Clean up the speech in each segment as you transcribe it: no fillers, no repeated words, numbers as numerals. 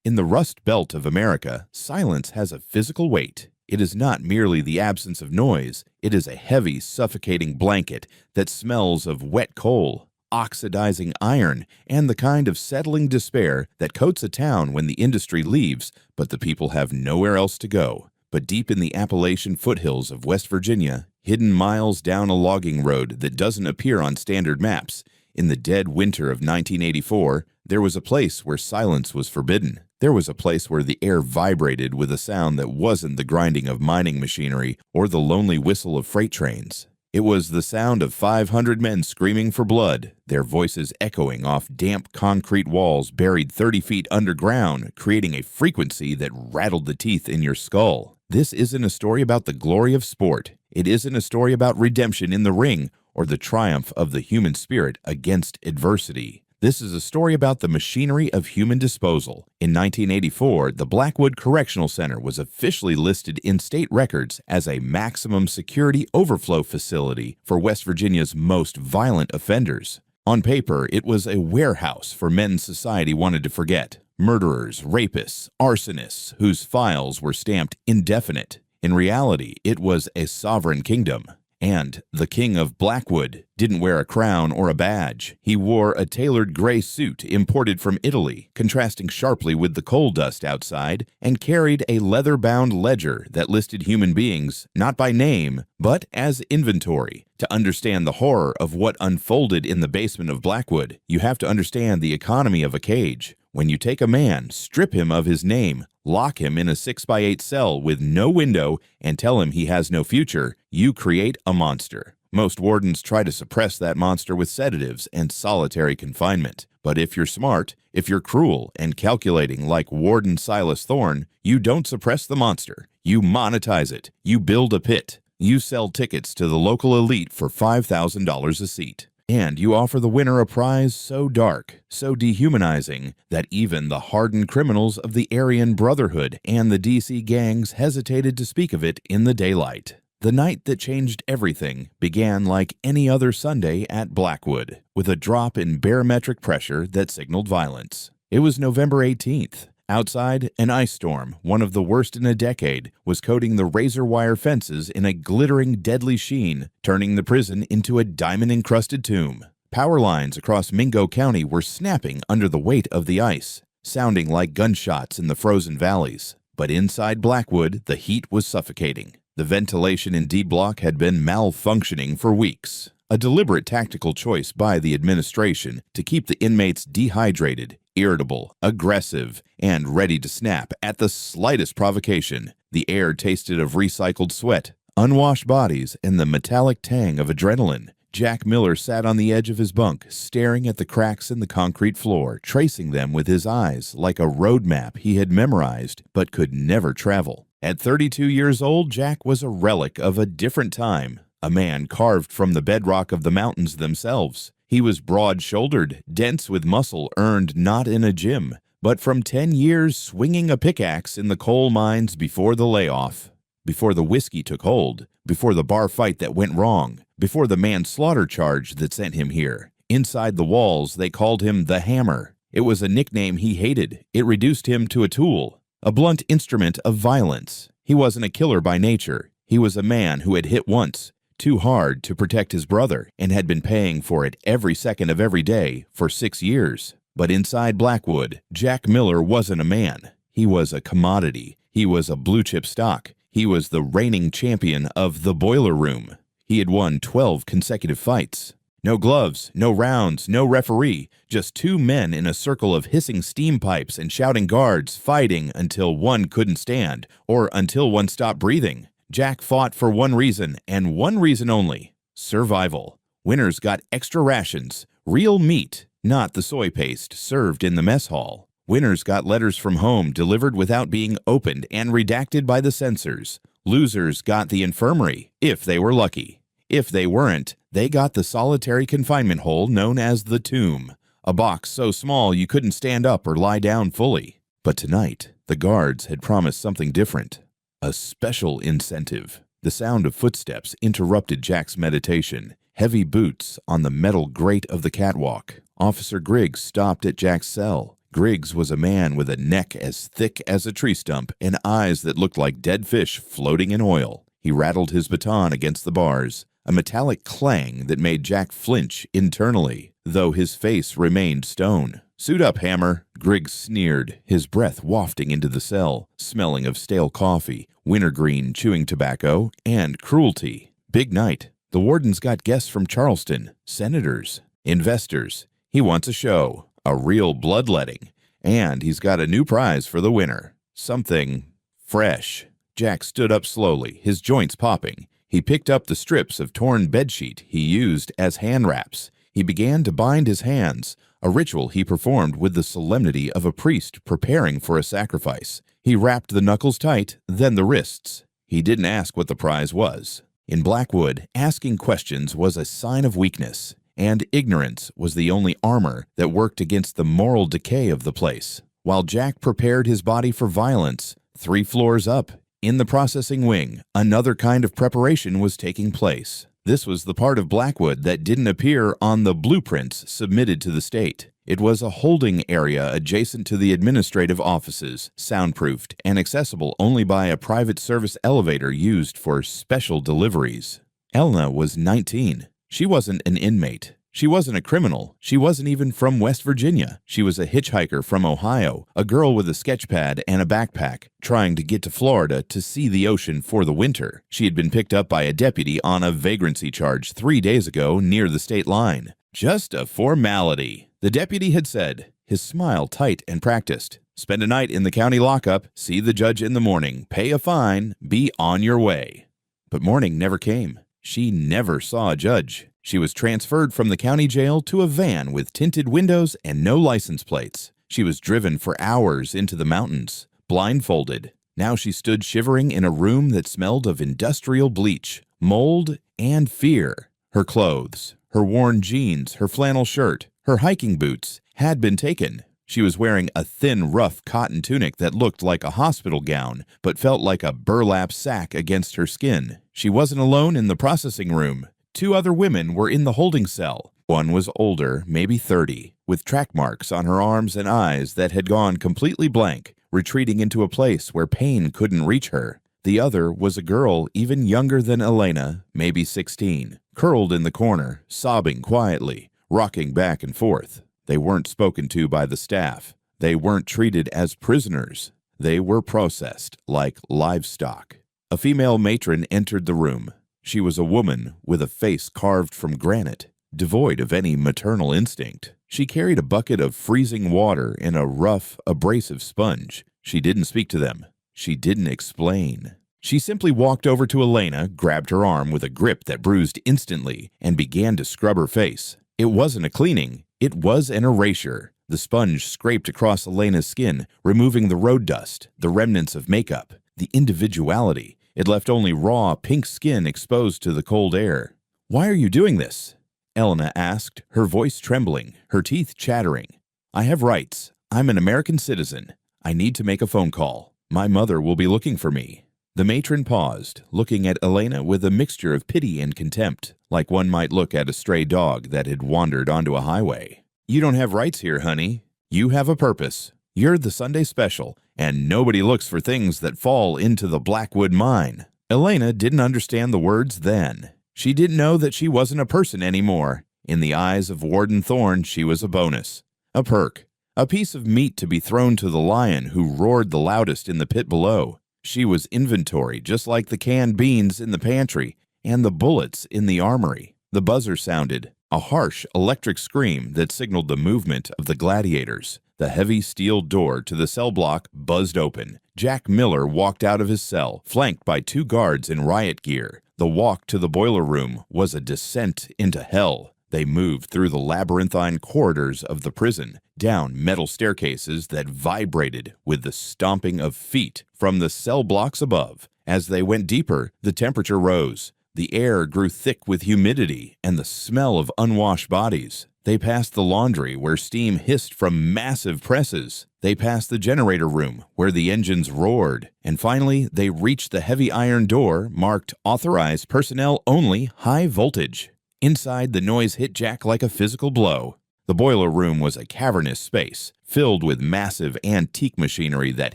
In the Rust Belt of America, silence has a physical weight. It is not merely the absence of noise, it is a heavy, suffocating blanket that smells of wet coal, oxidizing iron, and the kind of settling despair that coats a town when the industry leaves, but the people have nowhere else to go. But deep in the Appalachian foothills of West Virginia, hidden miles down a logging road that doesn't appear on standard maps, in the dead winter of 1984, there was a place where silence was forbidden. There was a place where the air vibrated with a sound that wasn't the grinding of mining machinery or the lonely whistle of freight trains. It was the sound of 500 men screaming for blood, their voices echoing off damp concrete walls buried 30 feet underground, creating a frequency that rattled the teeth in your skull. This isn't a story about the glory of sport. It isn't a story about redemption in the ring or the triumph of the human spirit against adversity. This is a story about the machinery of human disposal. In 1984, the Blackwood Correctional Center was officially listed in state records as a maximum security overflow facility for West Virginia's most violent offenders. On paper, it was a warehouse for men society wanted to forget. Murderers, rapists, arsonists, whose files were stamped indefinite. In reality, it was a sovereign kingdom. And the King of Blackwood didn't wear a crown or a badge. He wore a tailored gray suit imported from Italy, contrasting sharply with the coal dust outside, and carried a leather-bound ledger that listed human beings not by name, but as inventory. To understand the horror of what unfolded in the basement of Blackwood, you have to understand the economy of a cage. When you take a man, strip him of his name, lock him in a 6x8 cell with no window, and tell him he has no future, you create a monster. Most wardens try to suppress that monster with sedatives and solitary confinement. But if you're smart, if you're cruel and calculating like Warden Silas Thorne, you don't suppress the monster. You monetize it. You build a pit. You sell tickets to the local elite for $5,000 a seat. And you offer the winner a prize so dark, so dehumanizing, that even the hardened criminals of the Aryan Brotherhood and the DC gangs hesitated to speak of it in the daylight. The night that changed everything began like any other Sunday at Blackwood, with a drop in barometric pressure that signaled violence. It was November 18th. Outside, an ice storm, one of the worst in a decade, was coating the razor wire fences in a glittering, deadly sheen, turning the prison into a diamond-encrusted tomb. Power lines across Mingo County were snapping under the weight of the ice, sounding like gunshots in the frozen valleys. But inside Blackwood, the heat was suffocating. The ventilation in D Block had been malfunctioning for weeks. A deliberate tactical choice by the administration to keep the inmates dehydrated, irritable, aggressive, and ready to snap at the slightest provocation. The air tasted of recycled sweat, unwashed bodies, and the metallic tang of adrenaline. Jack Miller sat on the edge of his bunk, staring at the cracks in the concrete floor, tracing them with his eyes like a road map he had memorized but could never travel. At 32 years old, Jack was a relic of a different time, a man carved from the bedrock of the mountains themselves. He was broad-shouldered, dense with muscle earned not in a gym, but from 10 years swinging a pickaxe in the coal mines before the layoff, before the whiskey took hold, before the bar fight that went wrong, before the manslaughter charge that sent him here. Inside the walls, they called him the Hammer. It was a nickname he hated. It reduced him to a tool, a blunt instrument of violence. He wasn't a killer by nature. He was a man who had hit once, too hard to protect his brother, and had been paying for it every second of every day for 6 years. But inside Blackwood, Jack Miller wasn't a man. He was a commodity. He was a blue-chip stock. He was the reigning champion of the Boiler Room. He had won 12 consecutive fights. No gloves, no rounds, no referee, just two men in a circle of hissing steam pipes and shouting guards fighting until one couldn't stand, or until one stopped breathing. Jack fought for one reason, and one reason only: survival. Winners got extra rations, real meat, not the soy paste served in the mess hall. Winners got letters from home delivered without being opened and redacted by the censors. Losers got the infirmary, if they were lucky. If they weren't, they got the solitary confinement hole known as the tomb, a box so small you couldn't stand up or lie down fully. But tonight, the guards had promised something different. A special incentive. The sound of footsteps interrupted Jack's meditation. Heavy boots on the metal grate of the catwalk. Officer Griggs stopped at Jack's cell. Griggs was a man with a neck as thick as a tree stump and eyes that looked like dead fish floating in oil. He rattled his baton against the bars, a metallic clang that made Jack flinch internally, though his face remained stone. "Suit up, Hammer," Griggs sneered, his breath wafting into the cell, smelling of stale coffee, wintergreen chewing tobacco, and cruelty. Big night. The warden's got guests from Charleston, senators, investors. He wants a show, a real bloodletting, and he's got a new prize for the winner. Something fresh. Jack stood up slowly, his joints popping. He picked up the strips of torn bedsheet he used as hand wraps. He began to bind his hands, a ritual he performed with the solemnity of a priest preparing for a sacrifice. He wrapped the knuckles tight, then the wrists. He didn't ask what the prize was. In Blackwood, asking questions was a sign of weakness, and ignorance was the only armor that worked against the moral decay of the place. While Jack prepared his body for violence, 3 floors up, in the processing wing, another kind of preparation was taking place. This was the part of Blackwood that didn't appear on the blueprints submitted to the state. It was a holding area adjacent to the administrative offices, soundproofed and accessible only by a private service elevator used for special deliveries. Elna was 19. She wasn't an inmate. She wasn't a criminal. She wasn't even from West Virginia. She was a hitchhiker from Ohio, a girl with a sketchpad and a backpack, trying to get to Florida to see the ocean for the winter. She had been picked up by a deputy on a vagrancy charge 3 days ago near the state line. Just a formality, the deputy had said, his smile tight and practiced. Spend a night in the county lockup, see the judge in the morning, pay a fine, be on your way. But morning never came. She never saw a judge. She was transferred from the county jail to a van with tinted windows and no license plates. She was driven for hours into the mountains, blindfolded. Now she stood shivering in a room that smelled of industrial bleach, mold, and fear. Her clothes, her worn jeans, her flannel shirt, her hiking boots had been taken. She was wearing a thin, rough cotton tunic that looked like a hospital gown, but felt like a burlap sack against her skin. She wasn't alone in the processing room. 2 other women were in the holding cell. One was older, maybe 30, with track marks on her arms and eyes that had gone completely blank, retreating into a place where pain couldn't reach her. The other was a girl even younger than Elena, maybe 16, curled in the corner, sobbing quietly, rocking back and forth. They weren't spoken to by the staff. They weren't treated as prisoners. They were processed like livestock. A female matron entered the room. She was a woman with a face carved from granite, devoid of any maternal instinct. She carried a bucket of freezing water in a rough, abrasive sponge. She didn't speak to them. She didn't explain. She simply walked over to Elena, grabbed her arm with a grip that bruised instantly, and began to scrub her face. It wasn't a cleaning. It was an erasure. The sponge scraped across Elena's skin, removing the road dust, the remnants of makeup, the individuality. It left only raw, pink skin exposed to the cold air. "Why are you doing this?" Elena asked, her voice trembling, her teeth chattering. "I have rights. I'm an American citizen. I need to make a phone call. My mother will be looking for me." The matron paused, looking at Elena with a mixture of pity and contempt, like one might look at a stray dog that had wandered onto a highway. "You don't have rights here, honey. You have a purpose. You're the Sunday special, and nobody looks for things that fall into the Blackwood mine." Elena didn't understand the words then. She didn't know that she wasn't a person anymore. In the eyes of Warden Thorne, she was a bonus, a perk, a piece of meat to be thrown to the lion who roared the loudest in the pit below. She was inventory, just like the canned beans in the pantry and the bullets in the armory. The buzzer sounded, a harsh electric scream that signaled the movement of the Gladiators. The heavy steel door to the cell block buzzed open. Jack Miller walked out of his cell, flanked by 2 guards in riot gear. The walk to the boiler room was a descent into hell. They moved through the labyrinthine corridors of the prison, down metal staircases that vibrated with the stomping of feet from the cell blocks above. As they went deeper, the temperature rose. The air grew thick with humidity and the smell of unwashed bodies. They passed the laundry where steam hissed from massive presses. They passed the generator room where the engines roared. And finally, they reached the heavy iron door marked Authorized Personnel Only High Voltage. Inside, the noise hit Jack like a physical blow. The boiler room was a cavernous space, filled with massive antique machinery that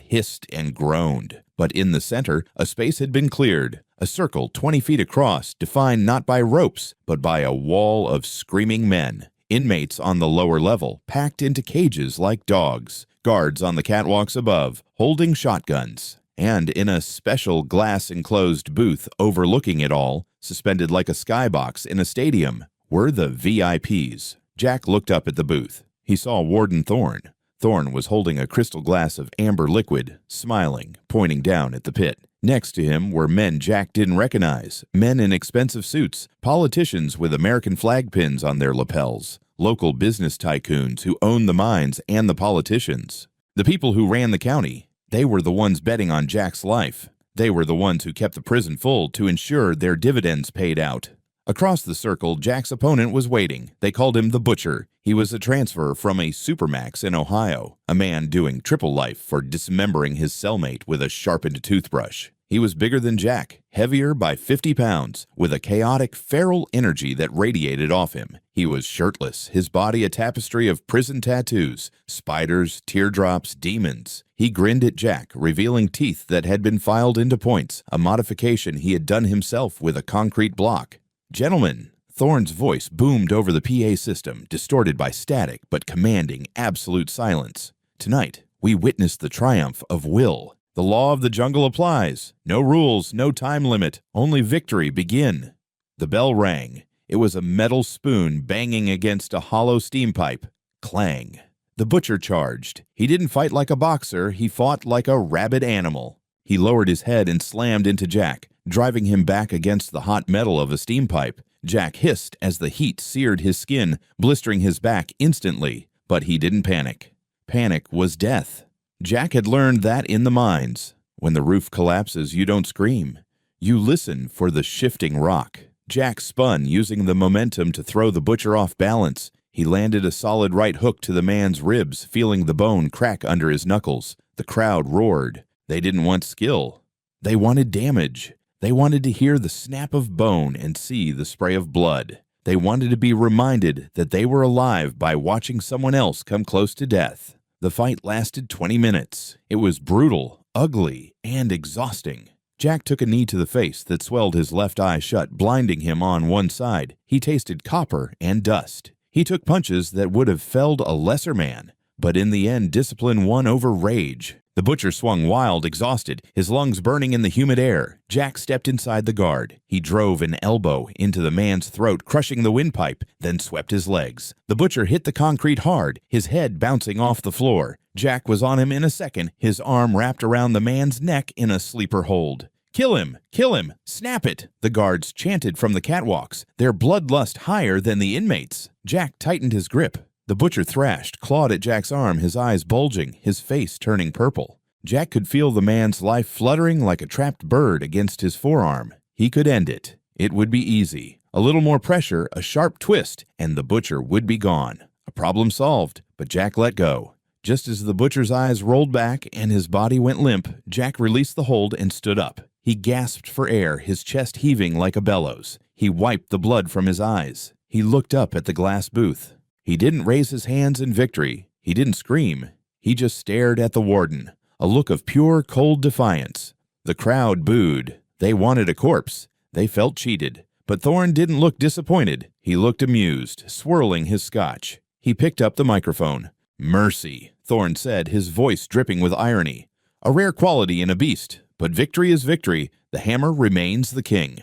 hissed and groaned. But in the center, a space had been cleared, a circle 20 feet across, defined not by ropes, but by a wall of screaming men. Inmates on the lower level, packed into cages like dogs. Guards on the catwalks above, holding shotguns. And in a special glass-enclosed booth overlooking it all, suspended like a skybox in a stadium, were the VIPs. Jack looked up at the booth. He saw Warden Thorne. Thorne was holding a crystal glass of amber liquid, smiling, pointing down at the pit. Next to him were men Jack didn't recognize, men in expensive suits, politicians with American flag pins on their lapels, local business tycoons who owned the mines and the politicians. The people who ran the county, they were the ones betting on Jack's life. They were the ones who kept the prison full to ensure their dividends paid out. Across the circle, Jack's opponent was waiting. They called him the Butcher. He was a transfer from a supermax in Ohio, a man doing triple life for dismembering his cellmate with a sharpened toothbrush. He was bigger than Jack, heavier by 50 pounds, with a chaotic, feral energy that radiated off him. He was shirtless, his body a tapestry of prison tattoos, spiders, teardrops, demons. He grinned at Jack, revealing teeth that had been filed into points, a modification he had done himself with a concrete block. "Gentlemen," Thorne's voice boomed over the PA system, distorted by static but commanding absolute silence. "Tonight, we witness the triumph of will. The law of the jungle applies. No rules, no time limit, only victory. Begin." The bell rang. It was a metal spoon banging against a hollow steam pipe. Clang. The Butcher charged. He didn't fight like a boxer, he fought like a rabid animal. He lowered his head and slammed into Jack, driving him back against the hot metal of a steam pipe. Jack hissed as the heat seared his skin, blistering his back instantly. But he didn't panic. Panic was death. Jack had learned that in the mines. When the roof collapses, you don't scream. You listen for the shifting rock. Jack spun, using the momentum to throw the Butcher off balance. He landed a solid right hook to the man's ribs, feeling the bone crack under his knuckles. The crowd roared. They didn't want skill. They wanted damage. They wanted to hear the snap of bone and see the spray of blood. They wanted to be reminded that they were alive by watching someone else come close to death. The fight lasted 20 minutes. It was brutal, ugly, and exhausting. Jack took a knee to the face that swelled his left eye shut, blinding him on one side. He tasted copper and dust. He took punches that would have felled a lesser man. But in the end, discipline won over rage. The Butcher swung wild, exhausted, his lungs burning in the humid air. Jack stepped inside the guard. He drove an elbow into the man's throat, crushing the windpipe, then swept his legs. The Butcher hit the concrete hard, his head bouncing off the floor. Jack was on him in a second, his arm wrapped around the man's neck in a sleeper hold. "Kill him! Kill him! Snap it!" the guards chanted from the catwalks, their bloodlust higher than the inmates. Jack tightened his grip. The Butcher thrashed, clawed at Jack's arm, his eyes bulging, his face turning purple. Jack could feel the man's life fluttering like a trapped bird against his forearm. He could end it. It would be easy. A little more pressure, a sharp twist, and the Butcher would be gone. A problem solved, but Jack let go. Just as the Butcher's eyes rolled back and his body went limp, Jack released the hold and stood up. He gasped for air, his chest heaving like a bellows. He wiped the blood from his eyes. He looked up at the glass booth. He didn't raise his hands in victory. He didn't scream. He just stared at the warden, a look of pure, cold defiance. The crowd booed. They wanted a corpse. They felt cheated. But Thorne didn't look disappointed. He looked amused, swirling his scotch. He picked up the microphone. "Mercy," Thorne said, his voice dripping with irony. "A rare quality in a beast, but victory is victory. The hammer remains the king."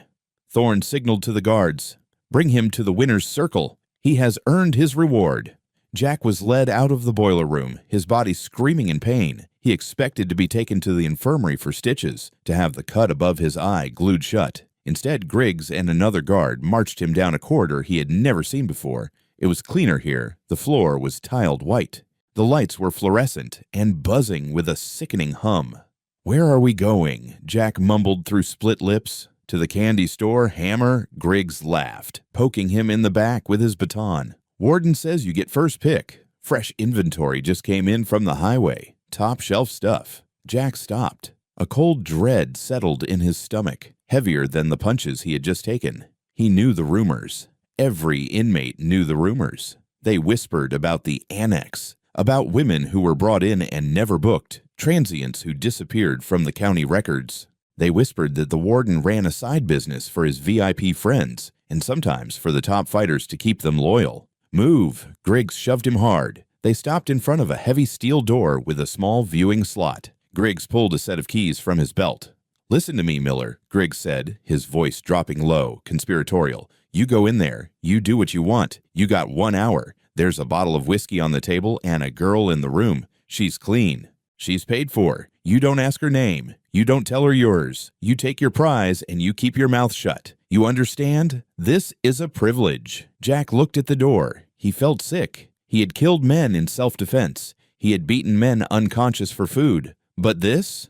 Thorne signaled to the guards. "Bring him to the winner's circle. He has earned his reward." Jack was led out of the boiler room, his body screaming in pain. He expected to be taken to the infirmary for stitches, to have the cut above his eye glued shut. Instead, Griggs and another guard marched him down a corridor he had never seen before. It was cleaner here. The floor was tiled white. The lights were fluorescent and buzzing with a sickening hum. "Where are we going?" Jack mumbled through split lips. "To the candy store, Hammer?" Griggs laughed, poking him in the back with his baton. "Warden says you get first pick. Fresh inventory just came in from the highway. Top shelf stuff." Jack stopped. A cold dread settled in his stomach, heavier than the punches he had just taken. He knew the rumors. Every inmate knew the rumors. They whispered about the annex, about women who were brought in and never booked, transients who disappeared from the county records. They whispered that the warden ran a side business for his VIP friends, and sometimes for the top fighters to keep them loyal. "Move!" Griggs shoved him hard. They stopped in front of a heavy steel door with a small viewing slot. Griggs pulled a set of keys from his belt. "Listen to me, Miller," Griggs said, his voice dropping low, conspiratorial. "You go in there. You do what you want. You got 1 hour. There's a bottle of whiskey on the table and a girl in the room. She's clean. She's paid for. You don't ask her name. You don't tell her yours. You take your prize and you keep your mouth shut. You understand? This is a privilege." Jack looked at the door. He felt sick. He had killed men in self-defense. He had beaten men unconscious for food. But this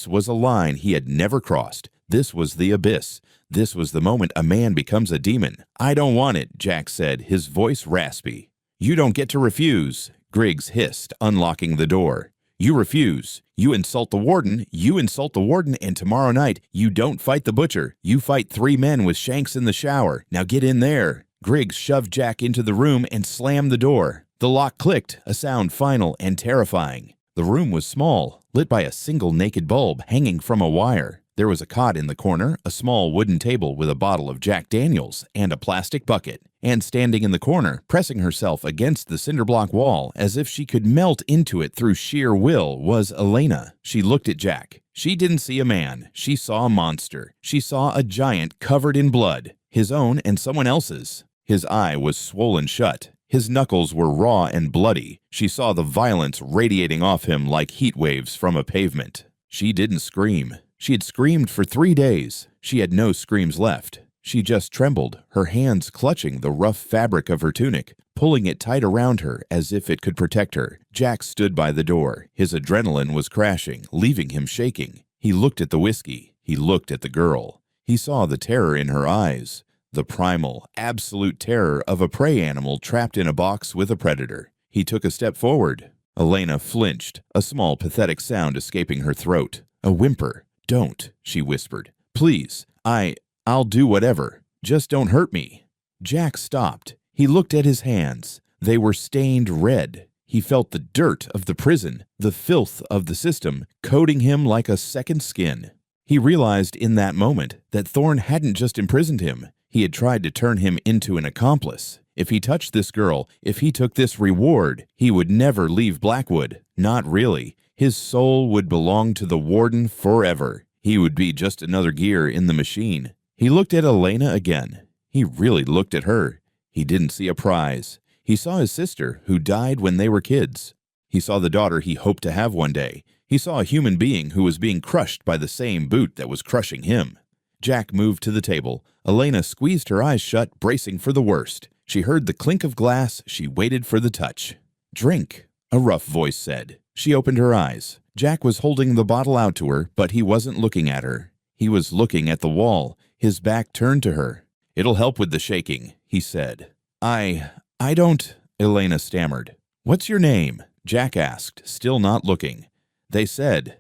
was a line he had never crossed. This was the abyss. This was the moment a man becomes a demon. "I don't want it," Jack said, his voice raspy. "You don't get to refuse," Griggs hissed, unlocking the door. "You refuse. You insult the warden, and tomorrow night you don't fight the butcher. You fight 3 men with shanks in the shower. Now get in there." Griggs shoved Jack into the room and slammed the door. The lock clicked, a sound final and terrifying. The room was small, lit by a single naked bulb hanging from a wire. There was a cot in the corner, a small wooden table with a bottle of Jack Daniels, and a plastic bucket. And standing in the corner, pressing herself against the cinderblock wall as if she could melt into it through sheer will, was Elena. She looked at Jack. She didn't see a man. She saw a monster. She saw a giant covered in blood, his own and someone else's. His eye was swollen shut. His knuckles were raw and bloody. She saw the violence radiating off him like heat waves from a pavement. She didn't scream. She had screamed for 3 days. She had no screams left. She just trembled, her hands clutching the rough fabric of her tunic, pulling it tight around her as if it could protect her. Jack stood by the door. His adrenaline was crashing, leaving him shaking. He looked at the whiskey. He looked at the girl. He saw the terror in her eyes, the primal, absolute terror of a prey animal trapped in a box with a predator. He took a step forward. Elena flinched, a small, pathetic sound escaping her throat. A whimper. "Don't," she whispered. "Please, I'll do whatever. Just don't hurt me." Jack stopped. He looked at his hands. They were stained red. He felt the dirt of the prison, the filth of the system, coating him like a second skin. He realized in that moment that Thorne hadn't just imprisoned him. He had tried to turn him into an accomplice. If he touched this girl, if he took this reward, he would never leave Blackwood. Not really. His soul would belong to the warden forever. He would be just another gear in the machine. He looked at Elena again. He really looked at her. He didn't see a prize. He saw his sister, who died when they were kids. He saw the daughter he hoped to have one day. He saw a human being who was being crushed by the same boot that was crushing him. Jack moved to the table. Elena squeezed her eyes shut, bracing for the worst. She heard the clink of glass. She waited for the touch. "Drink," a rough voice said. She opened her eyes. Jack was holding the bottle out to her, but he wasn't looking at her. He was looking at the wall, his back turned to her. "It'll help with the shaking," he said. I don't," Elena stammered. "What's your name?" Jack asked, still not looking. They said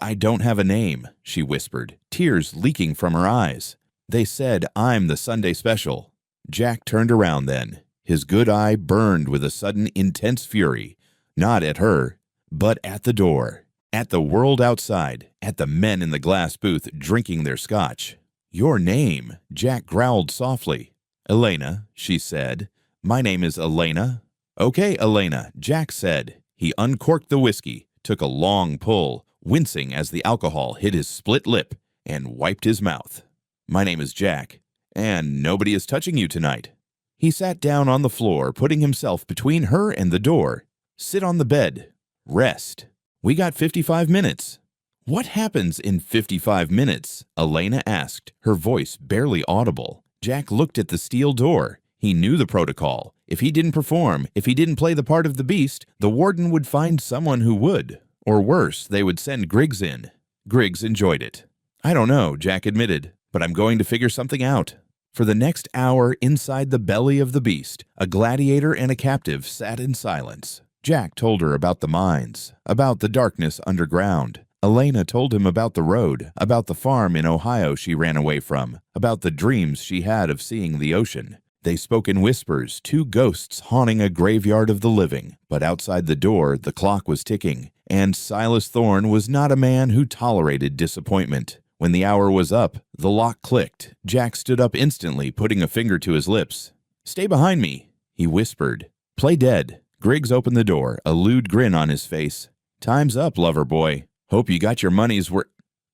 I don't have a name," she whispered, tears leaking from her eyes. "They said I'm the Sunday special." Jack turned around then. His good eye burned with a sudden intense fury, not at her, but at the door, at the world outside, at the men in the glass booth drinking their scotch. "Your name," Jack growled softly. "Elena," she said. "My name is Elena." "Okay, Elena," Jack said. He uncorked the whiskey, took a long pull, wincing as the alcohol hit his split lip, and wiped his mouth. "My name is Jack, and nobody is touching you tonight." He sat down on the floor, putting himself between her and the door. "Sit on the bed. Rest. We got 55 minutes. "What happens in 55 minutes?" Elena asked, her voice barely audible. Jack looked at the steel door. He knew the protocol. If he didn't perform, if he didn't play the part of the beast, the warden would find someone who would. Or worse, they would send Griggs in. Griggs enjoyed it. "I don't know," Jack admitted, "but I'm going to figure something out." For the next hour, inside the belly of the beast, a gladiator and a captive sat in silence. Jack told her about the mines, about the darkness underground. Elena told him about the road, about the farm in Ohio she ran away from, about the dreams she had of seeing the ocean. They spoke in whispers, two ghosts haunting a graveyard of the living, but outside the door the clock was ticking, and Silas Thorne was not a man who tolerated disappointment. When the hour was up, the lock clicked. Jack stood up instantly, putting a finger to his lips. "Stay behind me," he whispered. "Play dead." Griggs opened the door, a lewd grin on his face. "Time's up, lover boy. Hope you got your money's worth."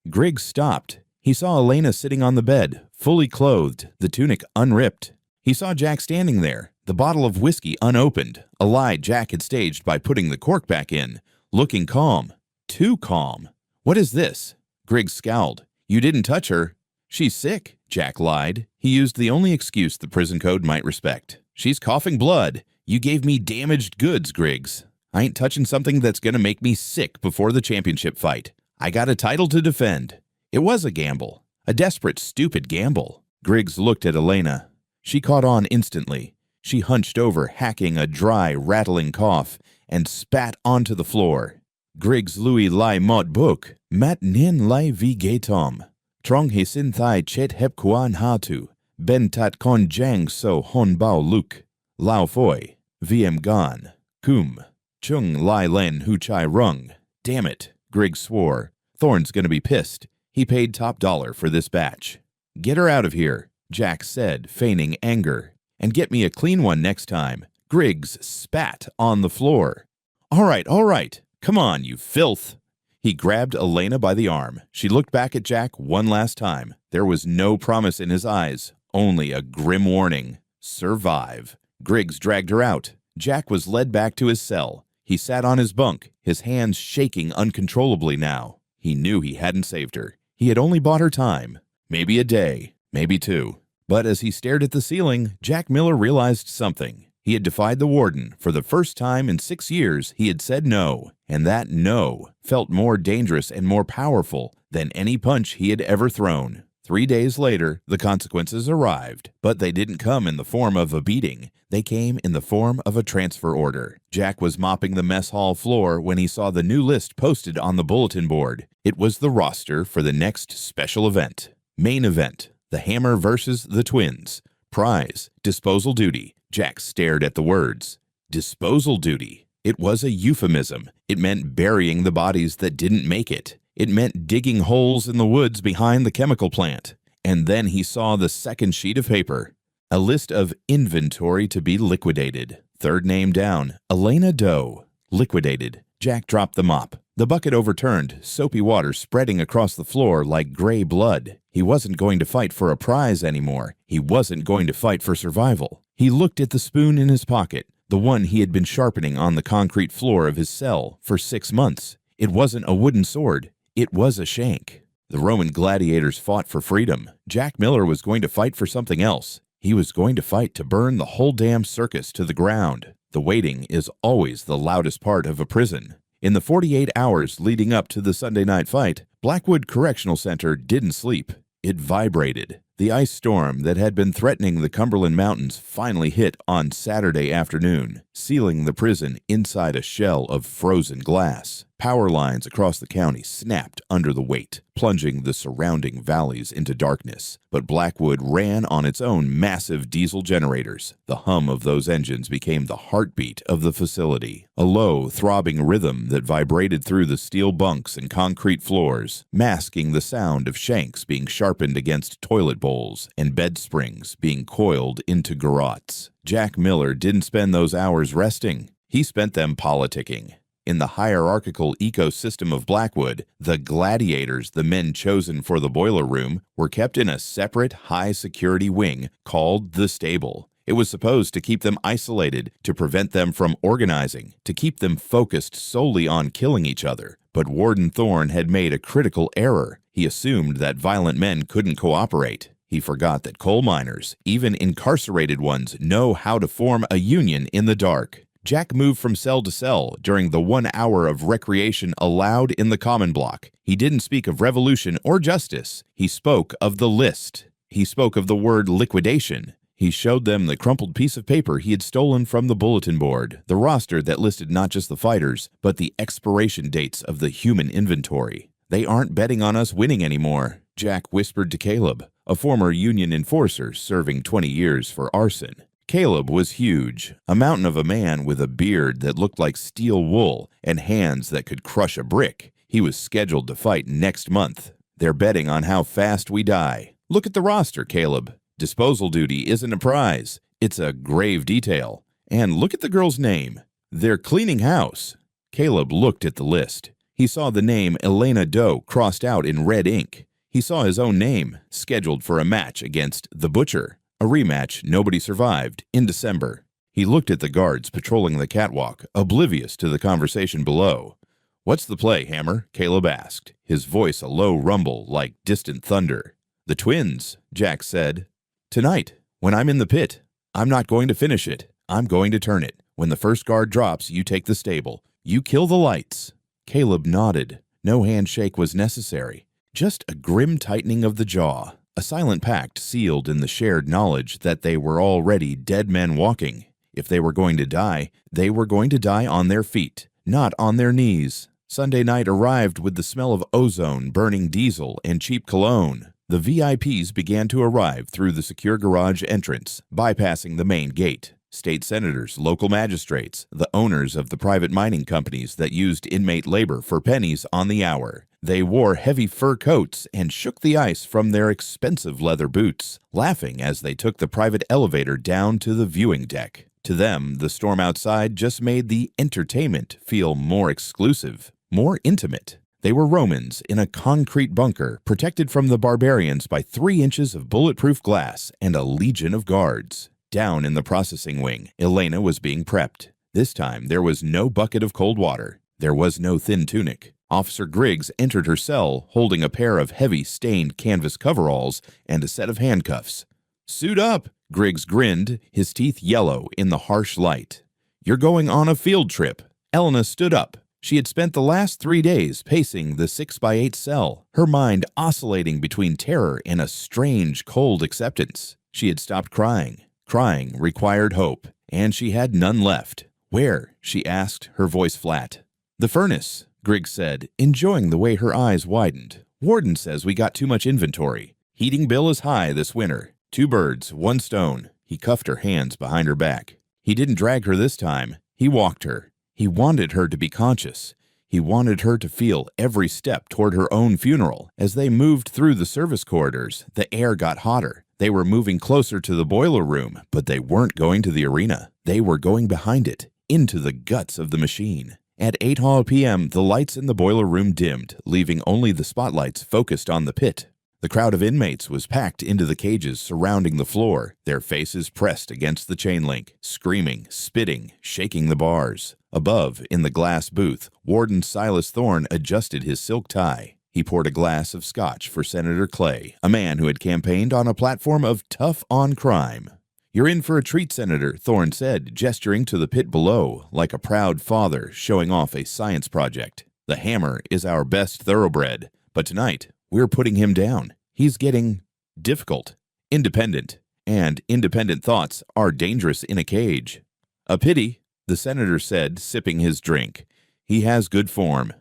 Griggs stopped. He saw Elena sitting on the bed, fully clothed, the tunic unripped. He saw Jack standing there, the bottle of whiskey unopened, a lie Jack had staged by putting the cork back in, looking calm. Too calm. "What is this?" Griggs scowled. "You didn't touch her." "She's sick," Jack lied. He used the only excuse the prison code might respect. "She's coughing blood. You gave me damaged goods, Griggs. I ain't touching something that's gonna make me sick before the championship fight. I got a title to defend." It was a gamble. A desperate, stupid gamble. Griggs looked at Elena. She caught on instantly. She hunched over, hacking a dry, rattling cough, and spat onto the floor. "Griggs Louis lai mot book, mat nin lai vi gatom. Trong he sin thai chet hep kuan hatu, ben tat kon jang so hon bao luk. Lao foi, viem gan, kum, chung lai len hu chai rung." Damn it, Griggs swore. Thorne's gonna be pissed. He paid top dollar for this batch. "Get her out of here," Jack said, feigning anger. "And get me a clean one next time." Griggs spat on the floor. All right. Come on, you filth." He grabbed Elena by the arm. She looked back at Jack one last time. There was no promise in his eyes, only a grim warning. Survive. Griggs dragged her out. Jack was led back to his cell. He sat on his bunk, his hands shaking uncontrollably now. He knew he hadn't saved her. He had only bought her time. Maybe a day, maybe two. But as he stared at the ceiling, Jack Miller realized something. He had defied the warden. For the first time in 6 years, he had said no, and that no felt more dangerous and more powerful than any punch he had ever thrown. 3 days later, the consequences arrived, but they didn't come in the form of a beating. They came in the form of a transfer order. Jack was mopping the mess hall floor when he saw the new list posted on the bulletin board. It was the roster for the next special event. Main event, the Hammer versus the Twins. Prize, disposal duty. Jack stared at the words. Disposal duty. It was a euphemism. It meant burying the bodies that didn't make it. It meant digging holes in the woods behind the chemical plant. And then he saw the second sheet of paper. A list of inventory to be liquidated. Third name down, Elena Doe. Liquidated. Jack dropped the mop. The bucket overturned, soapy water spreading across the floor like gray blood. He wasn't going to fight for a prize anymore. He wasn't going to fight for survival. He looked at the spoon in his pocket, the one he had been sharpening on the concrete floor of his cell for 6 months. It wasn't a wooden sword. It was a shank. The Roman gladiators fought for freedom. Jack Miller was going to fight for something else. He was going to fight to burn the whole damn circus to the ground. The waiting is always the loudest part of a prison. In the 48 hours leading up to the Sunday night fight, Blackwood Correctional Center didn't sleep. It vibrated. The ice storm that had been threatening the Cumberland Mountains finally hit on Saturday afternoon, sealing the prison inside a shell of frozen glass. Power lines across the county snapped under the weight, plunging the surrounding valleys into darkness. But Blackwood ran on its own massive diesel generators. The hum of those engines became the heartbeat of the facility, a low, throbbing rhythm that vibrated through the steel bunks and concrete floors, masking the sound of shanks being sharpened against toilet bowls and bed springs being coiled into garrotes. Jack Miller didn't spend those hours resting. He spent them politicking. In the hierarchical ecosystem of Blackwood, the Gladiators, the men chosen for the boiler room, were kept in a separate high-security wing called the Stable. It was supposed to keep them isolated, to prevent them from organizing, to keep them focused solely on killing each other. But Warden Thorne had made a critical error. He assumed that violent men couldn't cooperate. He forgot that coal miners, even incarcerated ones, know how to form a union in the dark. Jack moved from cell to cell during the 1 hour of recreation allowed in the common block. He didn't speak of revolution or justice. He spoke of the list. He spoke of the word liquidation. He showed them the crumpled piece of paper he had stolen from the bulletin board, the roster that listed not just the fighters, but the expiration dates of the human inventory. "They aren't betting on us winning anymore," Jack whispered to Caleb. a former Union enforcer serving 20 years for arson. Caleb was huge, a mountain of a man with a beard that looked like steel wool and hands that could crush a brick. He was scheduled to fight next month. They're betting on how fast we die. Look at the roster, Caleb. Disposal duty isn't a prize. It's a grave detail. And look at the girl's name. They're cleaning house. Caleb looked at the list. He saw the name Elena Doe crossed out in red ink. He saw his own name, scheduled for a match against the Butcher. A rematch nobody survived in December. He looked at the guards patrolling the catwalk, oblivious to the conversation below. "What's the play, Hammer?" Caleb asked, his voice a low rumble like distant thunder. "The twins," Jack said. "Tonight, when I'm in the pit, I'm not going to finish it. I'm going to turn it. When the first guard drops, you take the stable. You kill the lights." Caleb nodded. No handshake was necessary. Just a grim tightening of the jaw. A silent pact sealed in the shared knowledge that they were already dead men walking. If they were going to die, they were going to die on their feet, not on their knees. Sunday night arrived with the smell of ozone, burning diesel, and cheap cologne. The VIPs began to arrive through the secure garage entrance, bypassing the main gate. State senators, local magistrates, the owners of the private mining companies that used inmate labor for pennies on the hour. They wore heavy fur coats and shook the ice from their expensive leather boots, laughing as they took the private elevator down to the viewing deck. To them, the storm outside just made the entertainment feel more exclusive, more intimate. They were Romans in a concrete bunker, protected from the barbarians by 3 inches of bulletproof glass and a legion of guards. Down in the processing wing, Elena was being prepped. This time, there was no bucket of cold water. There was no thin tunic. Officer Griggs entered her cell holding a pair of heavy, stained canvas coveralls and a set of handcuffs. "Suit up!" Griggs grinned, his teeth yellow in the harsh light. "You're going on a field trip." Elena stood up. She had spent the last 3 days pacing the 6x8 cell, her mind oscillating between terror and a strange, cold acceptance. She had stopped crying. Crying required hope, and she had none left. "Where?" she asked, her voice flat. "The furnace," Griggs said, enjoying the way her eyes widened. "Warden says we got too much inventory. Heating bill is high this winter. 2 birds, 1 stone." He cuffed her hands behind her back. He didn't drag her this time. He walked her. He wanted her to be conscious. He wanted her to feel every step toward her own funeral. As they moved through the service corridors, the air got hotter. They were moving closer to the boiler room, but they weren't going to the arena. They were going behind it, into the guts of the machine. At 8 p.m., the lights in the boiler room dimmed, leaving only the spotlights focused on the pit. The crowd of inmates was packed into the cages surrounding the floor, their faces pressed against the chain link, screaming, spitting, shaking the bars. Above, in the glass booth, Warden Silas Thorne adjusted his silk tie. He poured a glass of scotch for Senator Clay, a man who had campaigned on a platform of tough on crime. "You're in for a treat, Senator," Thorne said, gesturing to the pit below, like a proud father showing off a science project. "The Hammer is our best thoroughbred, but tonight we're putting him down. He's getting difficult, independent, and independent thoughts are dangerous in a cage." "A pity," the senator said, sipping his drink. "He has good form."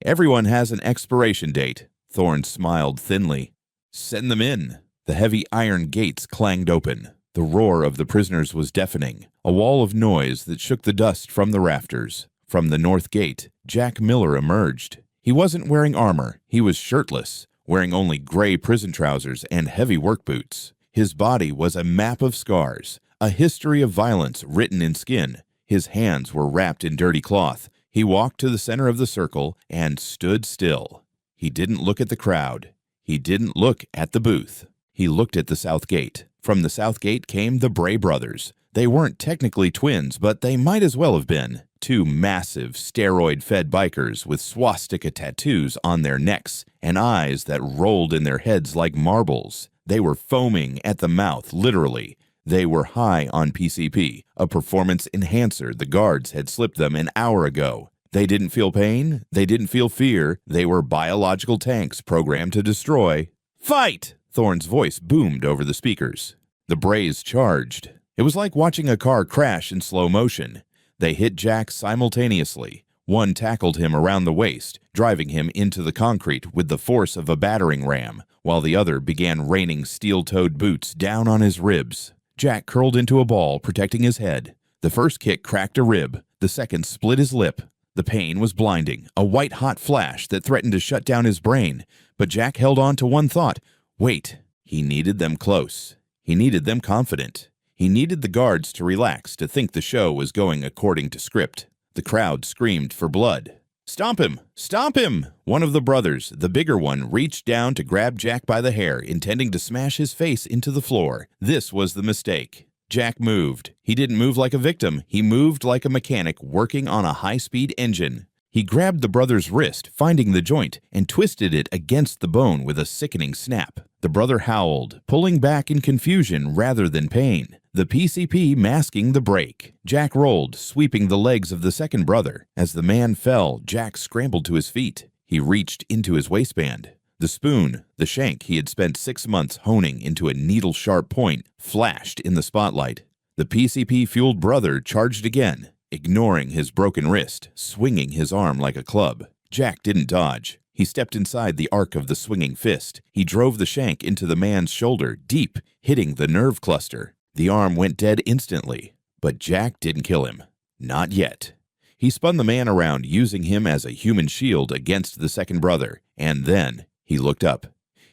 "Everyone has an expiration date," Thorne smiled thinly. "Send them in." The heavy iron gates clanged open. The roar of the prisoners was deafening, a wall of noise that shook the dust from the rafters. From the north gate, Jack Miller emerged. He wasn't wearing armor. He was shirtless, wearing only gray prison trousers and heavy work boots. His body was a map of scars, a history of violence written in skin. His hands were wrapped in dirty cloth. He walked to the center of the circle and stood still. He didn't look at the crowd. He didn't look at the booth. He looked at the south gate. From the south gate came the Bray brothers. They weren't technically twins, but they might as well have been. 2 massive, steroid-fed bikers with swastika tattoos on their necks and eyes that rolled in their heads like marbles. They were foaming at the mouth, literally. They were high on PCP, a performance enhancer the guards had slipped them an hour ago. They didn't feel pain. They didn't feel fear. They were biological tanks programmed to destroy. "Fight!" Thorne's voice boomed over the speakers. The Brays charged. It was like watching a car crash in slow motion. They hit Jack simultaneously. One tackled him around the waist, driving him into the concrete with the force of a battering ram, while the other began raining steel-toed boots down on his ribs. Jack curled into a ball, protecting his head. The first kick cracked a rib, the second split his lip. The pain was blinding, a white-hot flash that threatened to shut down his brain. But Jack held on to one thought. Wait. He needed them close. He needed them confident. He needed the guards to relax, to think the show was going according to script. The crowd screamed for blood. "Stomp him! Stomp him!" One of the brothers, the bigger one, reached down to grab Jack by the hair, intending to smash his face into the floor. This was the mistake. Jack moved. He didn't move like a victim. He moved like a mechanic working on a high-speed engine. He grabbed the brother's wrist, finding the joint, and twisted it against the bone with a sickening snap. The brother howled, pulling back in confusion rather than pain. The PCP masking the break. Jack rolled, sweeping the legs of the second brother. As the man fell, Jack scrambled to his feet. He reached into his waistband. The spoon, the shank he had spent 6 months honing into a needle-sharp point, flashed in the spotlight. The PCP-fueled brother charged again, ignoring his broken wrist, swinging his arm like a club. Jack didn't dodge. He stepped inside the arc of the swinging fist. He drove the shank into the man's shoulder, deep, hitting the nerve cluster. The arm went dead instantly, but Jack didn't kill him. Not yet. He spun the man around, using him as a human shield against the second brother, and then he looked up.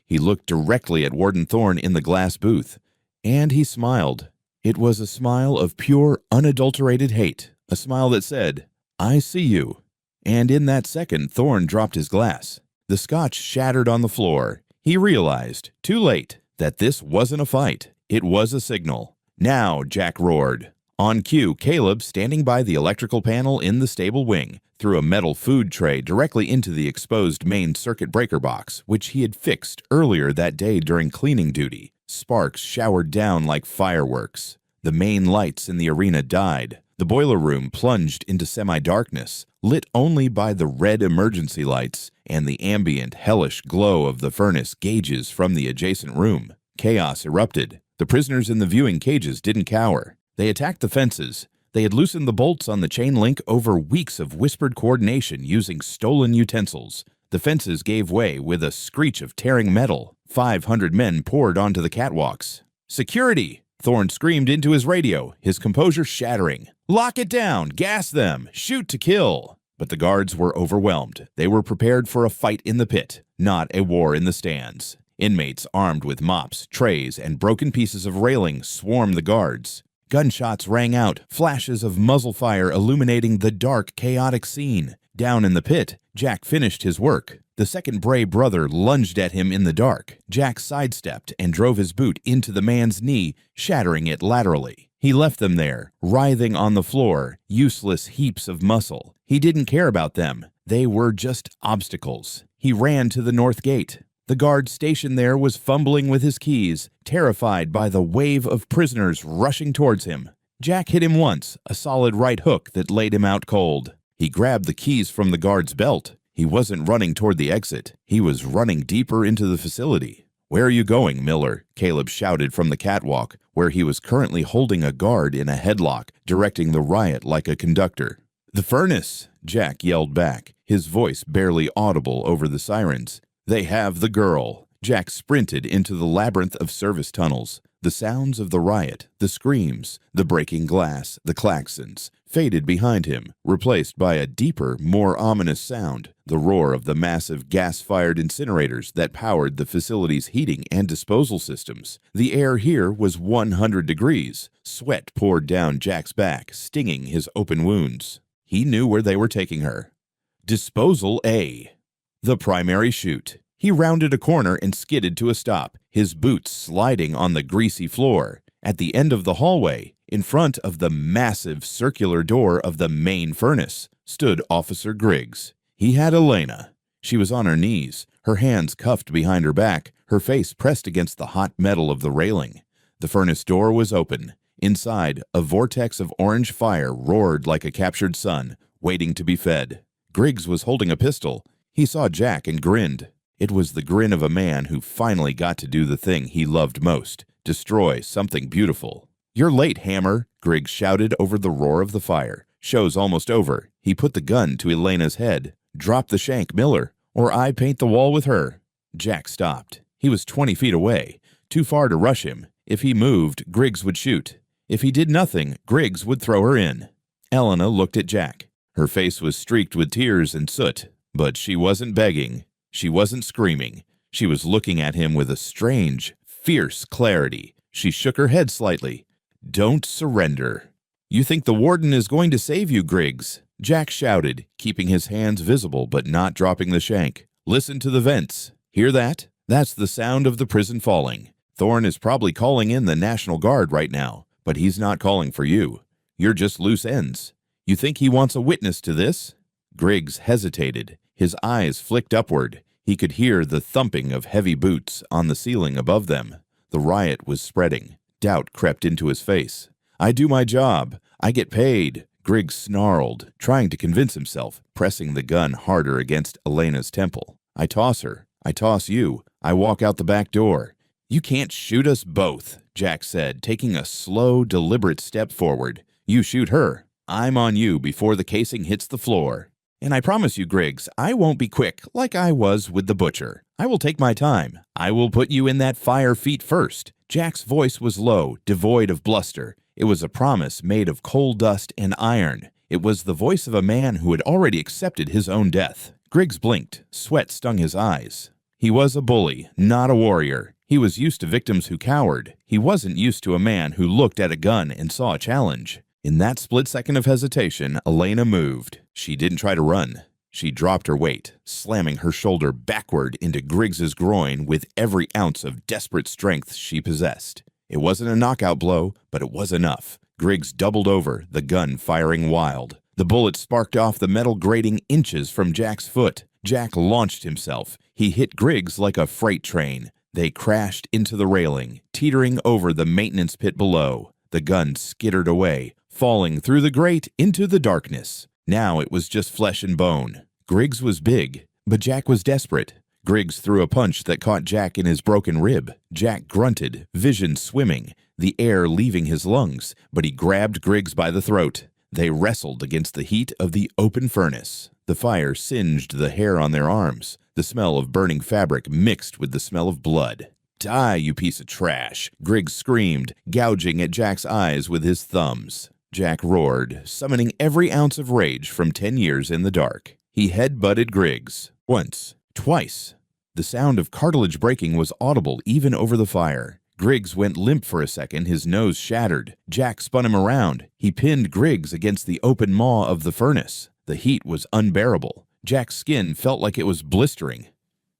He looked directly at Warden Thorne in the glass booth, and he smiled. It was a smile of pure, unadulterated hate, a smile that said, "I see you." And in that second, Thorne dropped his glass. The scotch shattered on the floor. He realized, too late, that this wasn't a fight. It was a signal. "Now," Jack roared. On cue, Caleb, standing by the electrical panel in the stable wing, threw a metal food tray directly into the exposed main circuit breaker box, which he had fixed earlier that day during cleaning duty. Sparks showered down like fireworks. The main lights in the arena died. The boiler room plunged into semi-darkness, lit only by the red emergency lights and the ambient, hellish glow of the furnace gauges from the adjacent room. Chaos erupted. The prisoners in the viewing cages didn't cower. They attacked the fences. They had loosened the bolts on the chain link over weeks of whispered coordination using stolen utensils. The fences gave way with a screech of tearing metal. 500 men poured onto the catwalks. "Security!" Thorne screamed into his radio, his composure shattering. "Lock it down! Gas them! Shoot to kill!" But the guards were overwhelmed. They were prepared for a fight in the pit, not a war in the stands. Inmates armed with mops, trays, and broken pieces of railing swarmed the guards. Gunshots rang out, flashes of muzzle fire illuminating the dark, chaotic scene. Down in the pit, Jack finished his work. The second Bray brother lunged at him in the dark. Jack sidestepped and drove his boot into the man's knee, shattering it laterally. He left them there, writhing on the floor, useless heaps of muscle. He didn't care about them. They were just obstacles. He ran to the north gate. The guard stationed there was fumbling with his keys, terrified by the wave of prisoners rushing towards him. Jack hit him once, a solid right hook that laid him out cold. He grabbed the keys from the guard's belt. He wasn't running toward the exit. He was running deeper into the facility. "Where are you going, Miller?" Caleb shouted from the catwalk, where he was currently holding a guard in a headlock, directing the riot like a conductor. "The furnace!" Jack yelled back, his voice barely audible over the sirens. "They have the girl." Jack sprinted into the labyrinth of service tunnels. The sounds of the riot, the screams, the breaking glass, the klaxons, faded behind him, replaced by a deeper, more ominous sound, the roar of the massive gas-fired incinerators that powered the facility's heating and disposal systems. The air here was 100 degrees. Sweat poured down Jack's back, stinging his open wounds. He knew where they were taking her. Disposal A. The primary chute. He rounded a corner and skidded to a stop, his boots sliding on the greasy floor. At the end of the hallway, in front of the massive circular door of the main furnace, stood Officer Griggs. He had Elena. She was on her knees, her hands cuffed behind her back, her face pressed against the hot metal of the railing. The furnace door was open. Inside, a vortex of orange fire roared like a captured sun, waiting to be fed. Griggs was holding a pistol. He saw Jack and grinned. It was the grin of a man who finally got to do the thing he loved most, destroy something beautiful. "You're late, Hammer," Griggs shouted over the roar of the fire. Show's almost over. He put the gun to Elena's head. Drop the shank, Miller, or I paint the wall with her. Jack stopped. He was 20 feet away, too far to rush him. If he moved, Griggs would shoot. If he did nothing, Griggs would throw her in. Elena looked at Jack. Her face was streaked with tears and soot, but she wasn't begging. She wasn't screaming. She was looking at him with a strange, fierce clarity. She shook her head slightly. Don't surrender. You think the warden is going to save you, Griggs? Jack shouted, keeping his hands visible but not dropping the shank. Listen to the vents. Hear that? That's the sound of the prison falling. Thorne is probably calling in the National Guard right now, but he's not calling for you. You're just loose ends. You think he wants a witness to this? Griggs hesitated. His eyes flicked upward. He could hear the thumping of heavy boots on the ceiling above them. The riot was spreading. Doubt crept into his face. I do my job. I get paid. Griggs snarled, trying to convince himself, pressing the gun harder against Elena's temple. I toss her. I toss you. I walk out the back door. You can't shoot us both, Jack said, taking a slow, deliberate step forward. You shoot her. I'm on you before the casing hits the floor. And I promise you, Griggs, I won't be quick like I was with the butcher. I will take my time. I will put you in that fire feet first. Jack's voice was low, devoid of bluster. It was a promise made of coal dust and iron. It was the voice of a man who had already accepted his own death. Griggs blinked. Sweat stung his eyes. He was a bully, not a warrior. He was used to victims who cowered. He wasn't used to a man who looked at a gun and saw a challenge. In that split second of hesitation, Elena moved. She didn't try to run. She dropped her weight, slamming her shoulder backward into Griggs's groin with every ounce of desperate strength she possessed. It wasn't a knockout blow, but it was enough. Griggs doubled over, the gun firing wild. The bullet sparked off the metal grating inches from Jack's foot. Jack launched himself. He hit Griggs like a freight train. They crashed into the railing, teetering over the maintenance pit below. The gun skittered away, falling through the grate into the darkness. Now it was just flesh and bone. Griggs was big, but Jack was desperate. Griggs threw a punch that caught Jack in his broken rib. Jack grunted, vision swimming, the air leaving his lungs, but he grabbed Griggs by the throat. They wrestled against the heat of the open furnace. The fire singed the hair on their arms. The smell of burning fabric mixed with the smell of blood. Die, you piece of trash, Griggs screamed, gouging at Jack's eyes with his thumbs. Jack roared, summoning every ounce of rage from 10 years in the dark. He head-butted Griggs. Once. Twice. The sound of cartilage breaking was audible even over the fire. Griggs went limp for a second, his nose shattered. Jack spun him around. He pinned Griggs against the open maw of the furnace. The heat was unbearable. Jack's skin felt like it was blistering.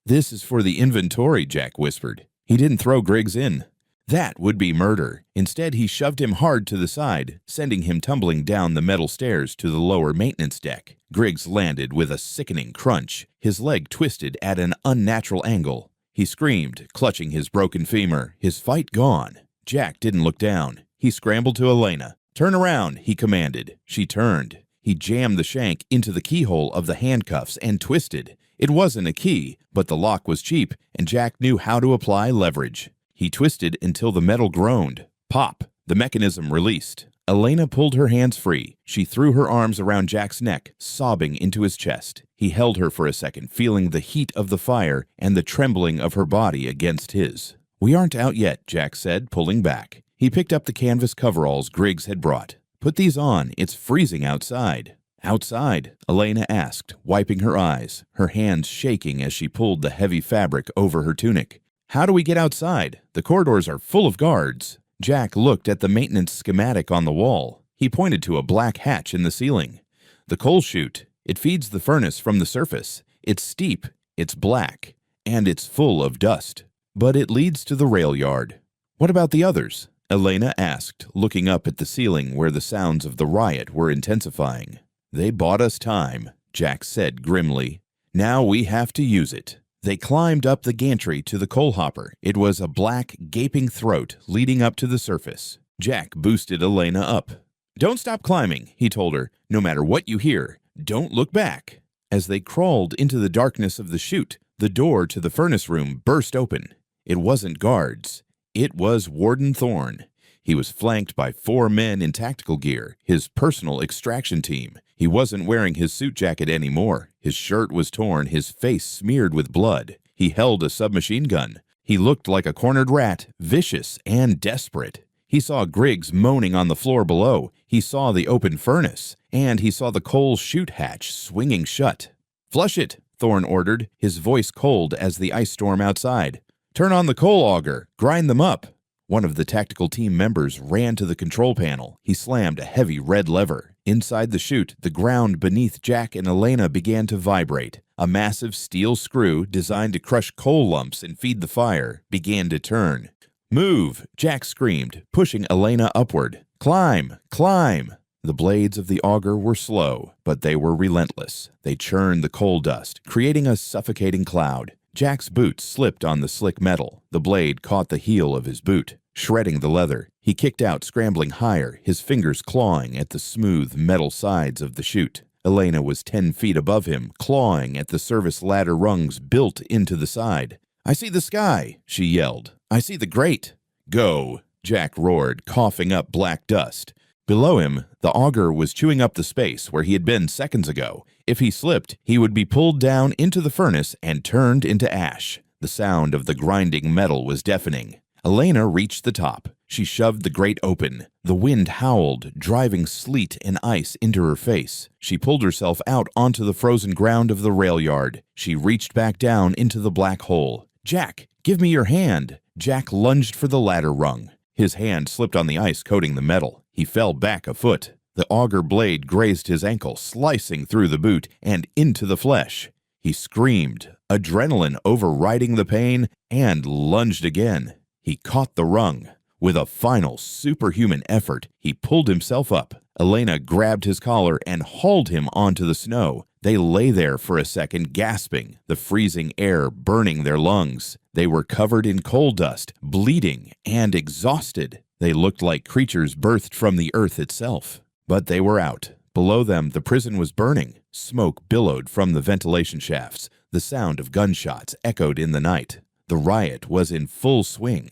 This is for the inventory, Jack whispered. He didn't throw Griggs in. That would be murder. Instead, he shoved him hard to the side, sending him tumbling down the metal stairs to the lower maintenance deck. Griggs landed with a sickening crunch. His leg twisted at an unnatural angle. He screamed, clutching his broken femur, his fight gone. Jack didn't look down. He scrambled to Elena. Turn around, he commanded. She turned. He jammed the shank into the keyhole of the handcuffs and twisted. It wasn't a key, but the lock was cheap, and Jack knew how to apply leverage. He twisted until the metal groaned. Pop! The mechanism released. Elena pulled her hands free. She threw her arms around Jack's neck, sobbing into his chest. He held her for a second, feeling the heat of the fire and the trembling of her body against his. We aren't out yet, Jack said, pulling back. He picked up the canvas coveralls Griggs had brought. Put these on. It's freezing outside. Outside? Elena asked, wiping her eyes, her hands shaking as she pulled the heavy fabric over her tunic. How do we get outside? The corridors are full of guards. Jack looked at the maintenance schematic on the wall. He pointed to a black hatch in the ceiling. The coal chute. It feeds the furnace from the surface. It's steep, it's black, and it's full of dust. But it leads to the rail yard. What about the others? Elena asked, looking up at the ceiling where the sounds of the riot were intensifying. They bought us time, Jack said grimly. Now we have to use it. They climbed up the gantry to the coal hopper. It was a black, gaping throat leading up to the surface. Jack boosted Elena up. Don't stop climbing, he told her. No matter what you hear, don't look back. As they crawled into the darkness of the chute, the door to the furnace room burst open. It wasn't guards. It was Warden Thorne. He was flanked by 4 men in tactical gear, his personal extraction team. He wasn't wearing his suit jacket anymore. His shirt was torn, his face smeared with blood. He held a submachine gun. He looked like a cornered rat, vicious and desperate. He saw Griggs moaning on the floor below. He saw the open furnace, and he saw the coal chute hatch swinging shut. "Flush it," Thorne ordered, his voice cold as the ice storm outside. "Turn on the coal auger. Grind them up." One of the tactical team members ran to the control panel. He slammed a heavy red lever. Inside the chute, the ground beneath Jack and Elena began to vibrate. A massive steel screw, designed to crush coal lumps and feed the fire, began to turn. "Move!" Jack screamed, pushing Elena upward. "Climb! Climb!" The blades of the auger were slow, but they were relentless. They churned the coal dust, creating a suffocating cloud. Jack's boot slipped on the slick metal. The blade caught the heel of his boot, shredding the leather. He kicked out, scrambling higher, his fingers clawing at the smooth metal sides of the chute. Elena was 10 feet above him, clawing at the service ladder rungs built into the side. "I see the sky," she yelled. "I see the grate." "Go," Jack roared, coughing up black dust. Below him, the auger was chewing up the space where he had been seconds ago. If he slipped, he would be pulled down into the furnace and turned into ash. The sound of the grinding metal was deafening. Elena reached the top. She shoved the grate open. The wind howled, driving sleet and ice into her face. She pulled herself out onto the frozen ground of the rail yard. She reached back down into the black hole. "Jack, give me your hand." Jack lunged for the ladder rung. His hand slipped on the ice coating the metal. He fell back a foot. The auger blade grazed his ankle, slicing through the boot and into the flesh. He screamed, adrenaline overriding the pain, and lunged again. He caught the rung. With a final superhuman effort, he pulled himself up. Elena grabbed his collar and hauled him onto the snow. They lay there for a second, gasping, the freezing air burning their lungs. They were covered in coal dust, bleeding, and exhausted. They looked like creatures birthed from the earth itself. But they were out. Below them, the prison was burning. Smoke billowed from the ventilation shafts. The sound of gunshots echoed in the night. The riot was in full swing.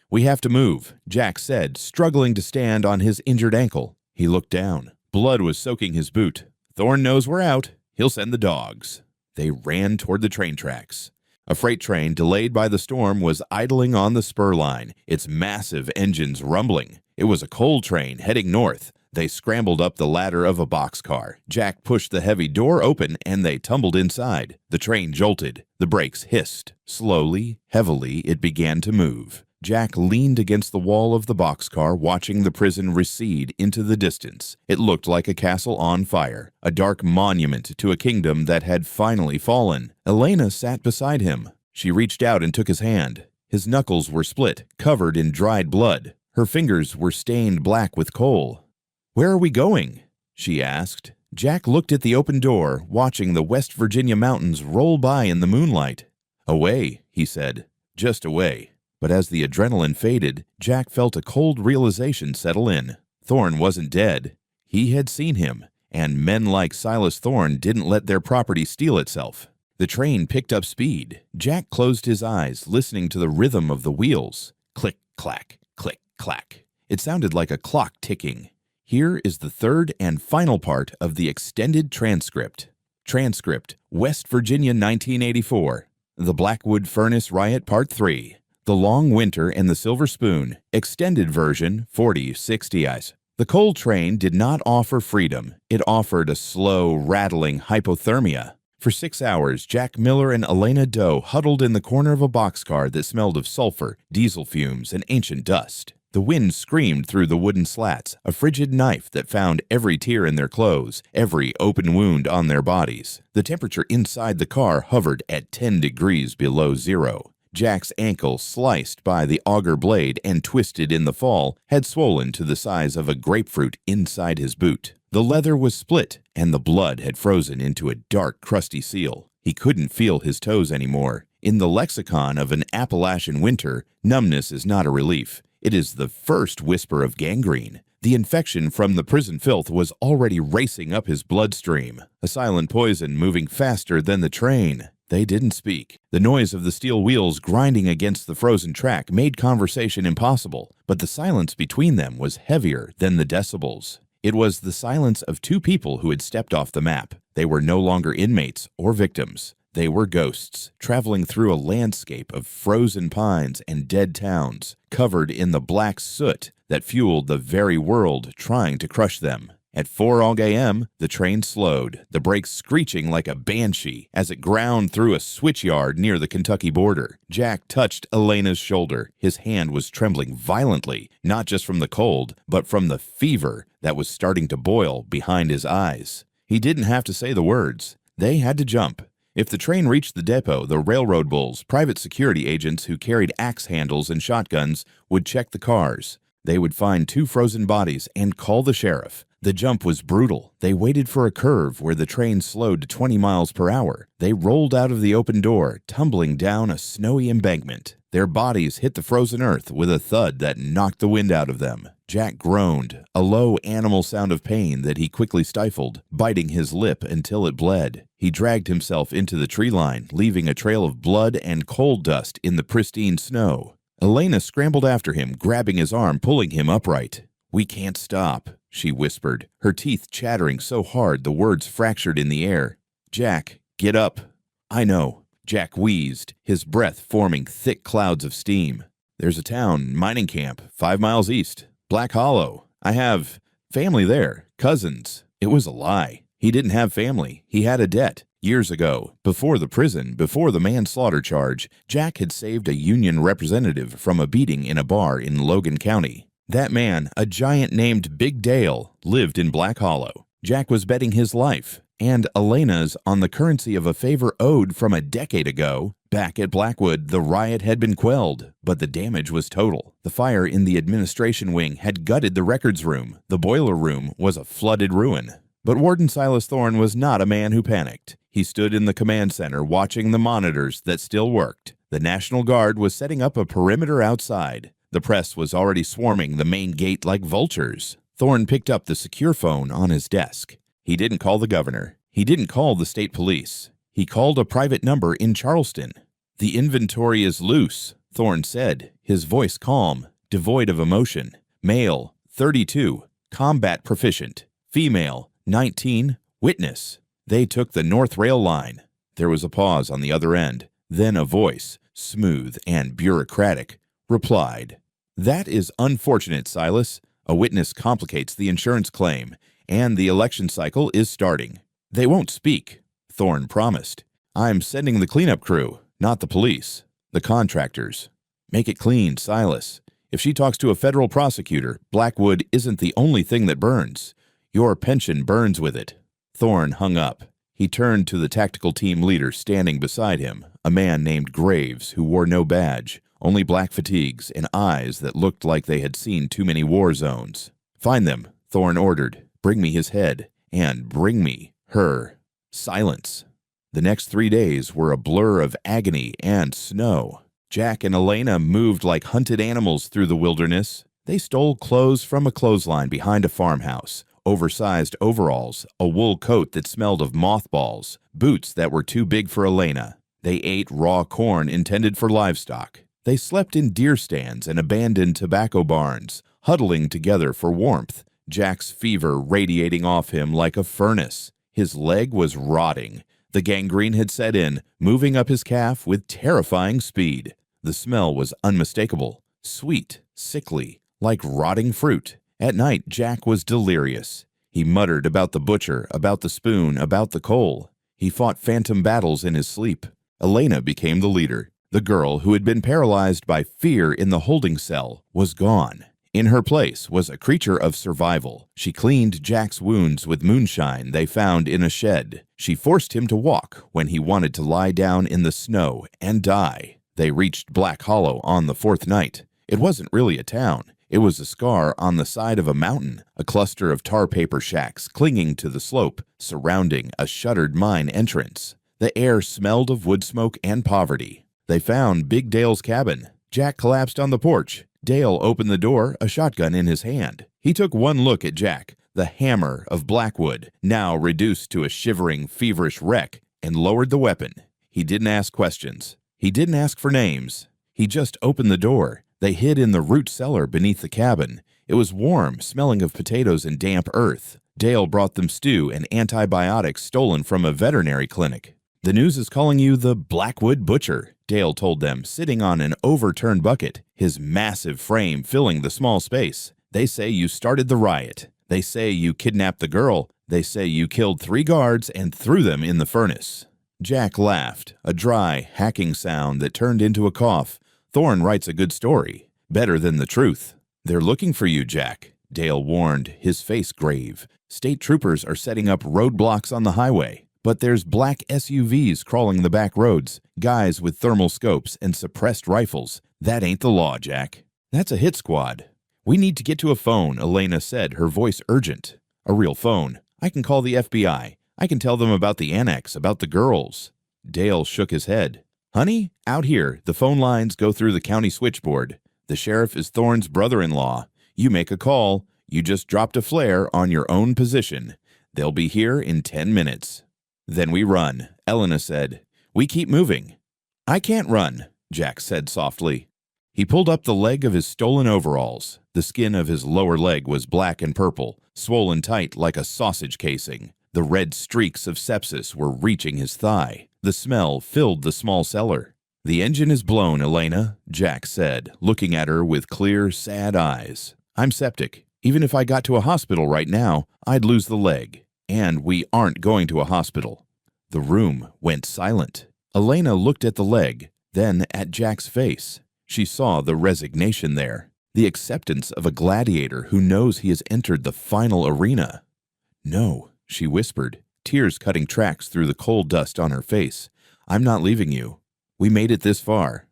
"We have to move," Jack said, struggling to stand on his injured ankle. He looked down. Blood was soaking his boot. "Thorne knows we're out. He'll send the dogs." They ran toward the train tracks. A freight train, delayed by the storm, was idling on the spur line, its massive engines rumbling. It was a coal train heading north. They scrambled up the ladder of a boxcar. Jack pushed the heavy door open, and they tumbled inside. The train jolted. The brakes hissed. Slowly, heavily, it began to move. Jack leaned against the wall of the boxcar, watching the prison recede into the distance. It looked like a castle on fire, a dark monument to a kingdom that had finally fallen. Elena sat beside him. She reached out and took his hand. His knuckles were split, covered in dried blood. Her fingers were stained black with coal. "Where are we going?" she asked. Jack looked at the open door, watching the West Virginia mountains roll by in the moonlight. "Away," he said, "just away." But as the adrenaline faded, Jack felt a cold realization settle in. Thorne wasn't dead. He had seen him, and men like Silas Thorne didn't let their property steal itself. The train picked up speed. Jack closed his eyes, listening to the rhythm of the wheels. Click, clack, click, clack. It sounded like a clock ticking. Here is the third and final part of the extended transcript. Transcript, West Virginia 1984. The Blackwood Furnace Riot Part 3. The Long Winter and the Silver Spoon, extended version, 40/60s. The coal train did not offer freedom. It offered a slow, rattling hypothermia. For 6 hours, Jack Miller and Elena Doe huddled in the corner of a boxcar that smelled of sulfur, diesel fumes, and ancient dust. The wind screamed through the wooden slats, a frigid knife that found every tear in their clothes, every open wound on their bodies. The temperature inside the car hovered at 10 degrees below zero. Jack's ankle, sliced by the auger blade and twisted in the fall, had swollen to the size of a grapefruit inside his boot. The leather was split, and the blood had frozen into a dark, crusty seal. He couldn't feel his toes anymore. In the lexicon of an Appalachian winter, numbness is not a relief. It is the first whisper of gangrene. The infection from the prison filth was already racing up his bloodstream, a silent poison moving faster than the train. They didn't speak. The noise of the steel wheels grinding against the frozen track made conversation impossible, but the silence between them was heavier than the decibels. It was the silence of two people who had stepped off the map. They were no longer inmates or victims. They were ghosts, traveling through a landscape of frozen pines and dead towns, covered in the black soot that fueled the very world trying to crush them. At 4 a.m., the train slowed, the brakes screeching like a banshee as it ground through a switchyard near the Kentucky border. Jack touched Elena's shoulder. His hand was trembling violently, not just from the cold, but from the fever that was starting to boil behind his eyes. He didn't have to say the words. They had to jump. If the train reached the depot, the railroad bulls, private security agents who carried axe handles and shotguns, would check the cars. They would find 2 frozen bodies and call the sheriff. The jump was brutal. They waited for a curve where the train slowed to 20 miles per hour. They rolled out of the open door, tumbling down a snowy embankment. Their bodies hit the frozen earth with a thud that knocked the wind out of them. Jack groaned, a low animal sound of pain that he quickly stifled, biting his lip until it bled. He dragged himself into the tree line, leaving a trail of blood and coal dust in the pristine snow. Elena scrambled after him, grabbing his arm, pulling him upright. "We can't stop," she whispered, her teeth chattering so hard the words fractured in the air. "Jack, get up." "I know." Jack wheezed, his breath forming thick clouds of steam. "There's a town, mining camp, 5 miles east. Black Hollow. I have family there, cousins." It was a lie. He didn't have family. He had a debt. Years ago, before the prison, before the manslaughter charge, Jack had saved a union representative from a beating in a bar in Logan County. That man, a giant named Big Dale, lived in Black Hollow. Jack was betting his life, and Elena's, on the currency of a favor owed from a decade ago. Back at Blackwood, the riot had been quelled, but the damage was total. The fire in the administration wing had gutted the records room. The boiler room was a flooded ruin. But Warden Silas Thorne was not a man who panicked. He stood in the command center watching the monitors that still worked. The National Guard was setting up a perimeter outside. The press was already swarming the main gate like vultures. Thorne picked up the secure phone on his desk. He didn't call the governor. He didn't call the state police. He called a private number in Charleston. "The inventory is loose," Thorne said, his voice calm, devoid of emotion. "Male, 32, combat proficient. Female, 19, witness." They took the North Rail line. There was a pause on the other end. Then a voice, smooth and bureaucratic, replied, "That is unfortunate, Silas. A witness complicates the insurance claim, and the election cycle is starting." "They won't speak," Thorne promised. "I'm sending the cleanup crew, not the police. The contractors. Make it clean, Silas. If she talks to a federal prosecutor, Blackwood isn't the only thing that burns. Your pension burns with it." Thorne hung up. He turned to the tactical team leader standing beside him, a man named Graves who wore no badge, only black fatigues and eyes that looked like they had seen too many war zones. "Find them," Thorne ordered. "Bring me his head, and bring me her." Silence. The next 3 days were a blur of agony and snow. Jack and Elena moved like hunted animals through the wilderness. They stole clothes from a clothesline behind a farmhouse, oversized overalls, a wool coat that smelled of mothballs, boots that were too big for Elena. They ate raw corn intended for livestock. They slept in deer stands and abandoned tobacco barns, huddling together for warmth, Jack's fever radiating off him like a furnace. His leg was rotting. The gangrene had set in, moving up his calf with terrifying speed. The smell was unmistakable, sweet, sickly, like rotting fruit. At night, Jack was delirious. He muttered about the butcher, about the spoon, about the coal. He fought phantom battles in his sleep. Elena became the leader. The girl who had been paralyzed by fear in the holding cell was gone. In her place was a creature of survival. She cleaned Jack's wounds with moonshine they found in a shed. She forced him to walk when he wanted to lie down in the snow and die. They reached Black Hollow on the 4th night. It wasn't really a town. It was a scar on the side of a mountain, a cluster of tar paper shacks clinging to the slope, surrounding a shuttered mine entrance. The air smelled of wood smoke and poverty. They found Big Dale's cabin. Jack collapsed on the porch. Dale opened the door, a shotgun in his hand. He took one look at Jack, the hammer of Blackwood, now reduced to a shivering, feverish wreck, and lowered the weapon. He didn't ask questions. He didn't ask for names. He just opened the door. They hid in the root cellar beneath the cabin. It was warm, smelling of potatoes and damp earth. Dale brought them stew and antibiotics stolen from a veterinary clinic. "The news is calling you the Blackwood Butcher," Dale told them, sitting on an overturned bucket, his massive frame filling the small space. "They say you started the riot. They say you kidnapped the girl. They say you killed 3 guards and threw them in the furnace." Jack laughed, a dry, hacking sound that turned into a cough. "Thorne writes a good story. Better than the truth." "They're looking for you, Jack," Dale warned, his face grave. "State troopers are setting up roadblocks on the highway. But there's black SUVs crawling the back roads, guys with thermal scopes and suppressed rifles. That ain't the law, Jack." "That's a hit squad." "We need to get to a phone," Elena said, her voice urgent. "A real phone. I can call the FBI. I can tell them about the annex, about the girls." Dale shook his head. "Honey, out here, the phone lines go through the county switchboard. The sheriff is Thorne's brother-in-law. You make a call. You just dropped a flare on your own position. They'll be here in 10 minutes. "Then we run," Elena said. "We keep moving." "I can't run," Jack said softly. He pulled up the leg of his stolen overalls. The skin of his lower leg was black and purple, swollen tight like a sausage casing. The red streaks of sepsis were reaching his thigh. The smell filled the small cellar. "The engine is blown, Elena," Jack said, looking at her with clear, sad eyes. "I'm septic. Even if I got to a hospital right now, I'd lose the leg. And we aren't going to a hospital." The room went silent. Elena looked at the leg, then at Jack's face. She saw the resignation there, the acceptance of a gladiator who knows he has entered the final arena. "No," she whispered, tears cutting tracks through the coal dust on her face. "I'm not leaving you. We made it this far."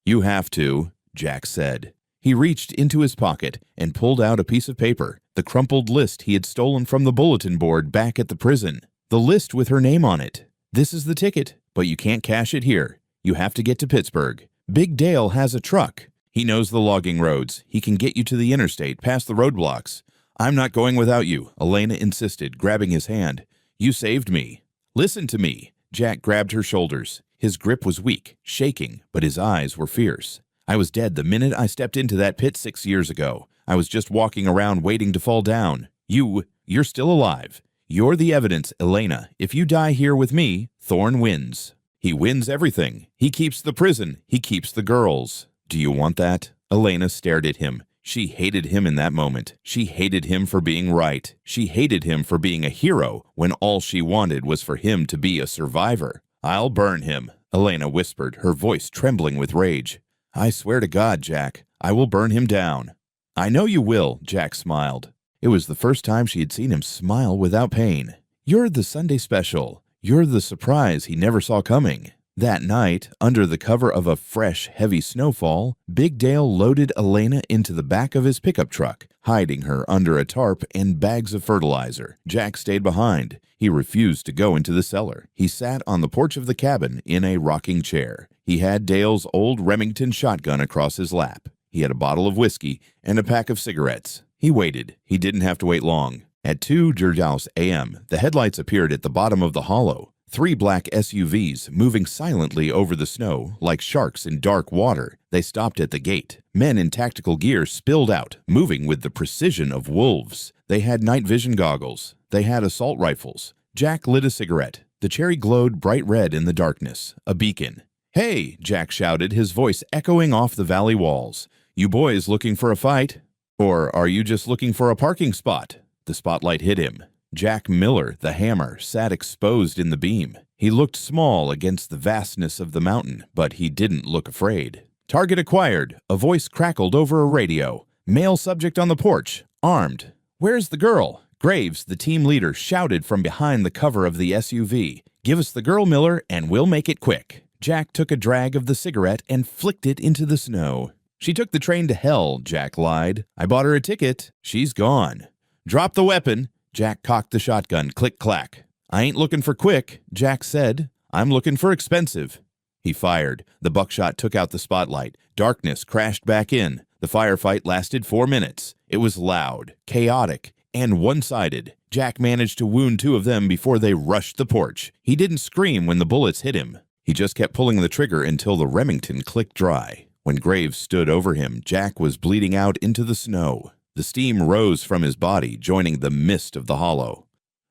"You have to," Jack said. He reached into his pocket and pulled out a piece of paper, the crumpled list he had stolen from the bulletin board back at the prison. The list with her name on it. "This is the ticket, but you can't cash it here. You have to get to Pittsburgh. Big Dale has a truck. He knows the logging roads. He can get you to the interstate, past the roadblocks." "I'm not going without you," Elena insisted, grabbing his hand. "You saved me." "Listen to me." Jack grabbed her shoulders. His grip was weak, shaking, but his eyes were fierce. "I was dead the minute I stepped into that pit 6 years ago. I was just walking around waiting to fall down. You're still alive. You're the evidence, Elena. If you die here with me, Thorne wins. He wins everything. He keeps the prison. He keeps the girls. Do you want that?" Elena stared at him. She hated him in that moment. She hated him for being right. She hated him for being a hero when all she wanted was for him to be a survivor. "I'll burn him," Elena whispered, her voice trembling with rage. "I swear to God, Jack, I will burn him down." "I know you will," Jack smiled. It was the first time she had seen him smile without pain. "You're the Sunday special. You're the surprise he never saw coming." That night, under the cover of a fresh, heavy snowfall, Big Dale loaded Elena into the back of his pickup truck, hiding her under a tarp and bags of fertilizer. Jack stayed behind. He refused to go into the cellar. He sat on the porch of the cabin in a rocking chair. He had Dale's old Remington shotgun across his lap. He had a bottle of whiskey and a pack of cigarettes. He waited. He didn't have to wait long. At 2:00 a.m., the headlights appeared at the bottom of the hollow. 3 black SUVs moving silently over the snow like sharks in dark water. They stopped at the gate. Men in tactical gear spilled out, moving with the precision of wolves. They had night vision goggles. They had assault rifles. Jack lit a cigarette. The cherry glowed bright red in the darkness, a beacon. "Hey!" Jack shouted, his voice echoing off the valley walls. "You boys looking for a fight? Or are you just looking for a parking spot?" The spotlight hit him. Jack Miller, the hammer, sat exposed in the beam. He looked small against the vastness of the mountain, but he didn't look afraid. "Target acquired," a voice crackled over a radio. "Male subject on the porch, armed." "Where's the girl?" Graves, the team leader, shouted from behind the cover of the SUV. "Give us the girl, Miller, and we'll make it quick." Jack took a drag of the cigarette and flicked it into the snow. "She took the train to hell," Jack lied. "I bought her a ticket. She's gone." "Drop the weapon." Jack cocked the shotgun, click-clack. "I ain't looking for quick," Jack said. "I'm looking for expensive." He fired. The buckshot took out the spotlight. Darkness crashed back in. The firefight lasted 4 minutes. It was loud, chaotic, and one-sided. Jack managed to wound 2 of them before they rushed the porch. He didn't scream when the bullets hit him. He just kept pulling the trigger until the Remington clicked dry. When Graves stood over him, Jack was bleeding out into the snow. The steam rose from his body, joining the mist of the hollow.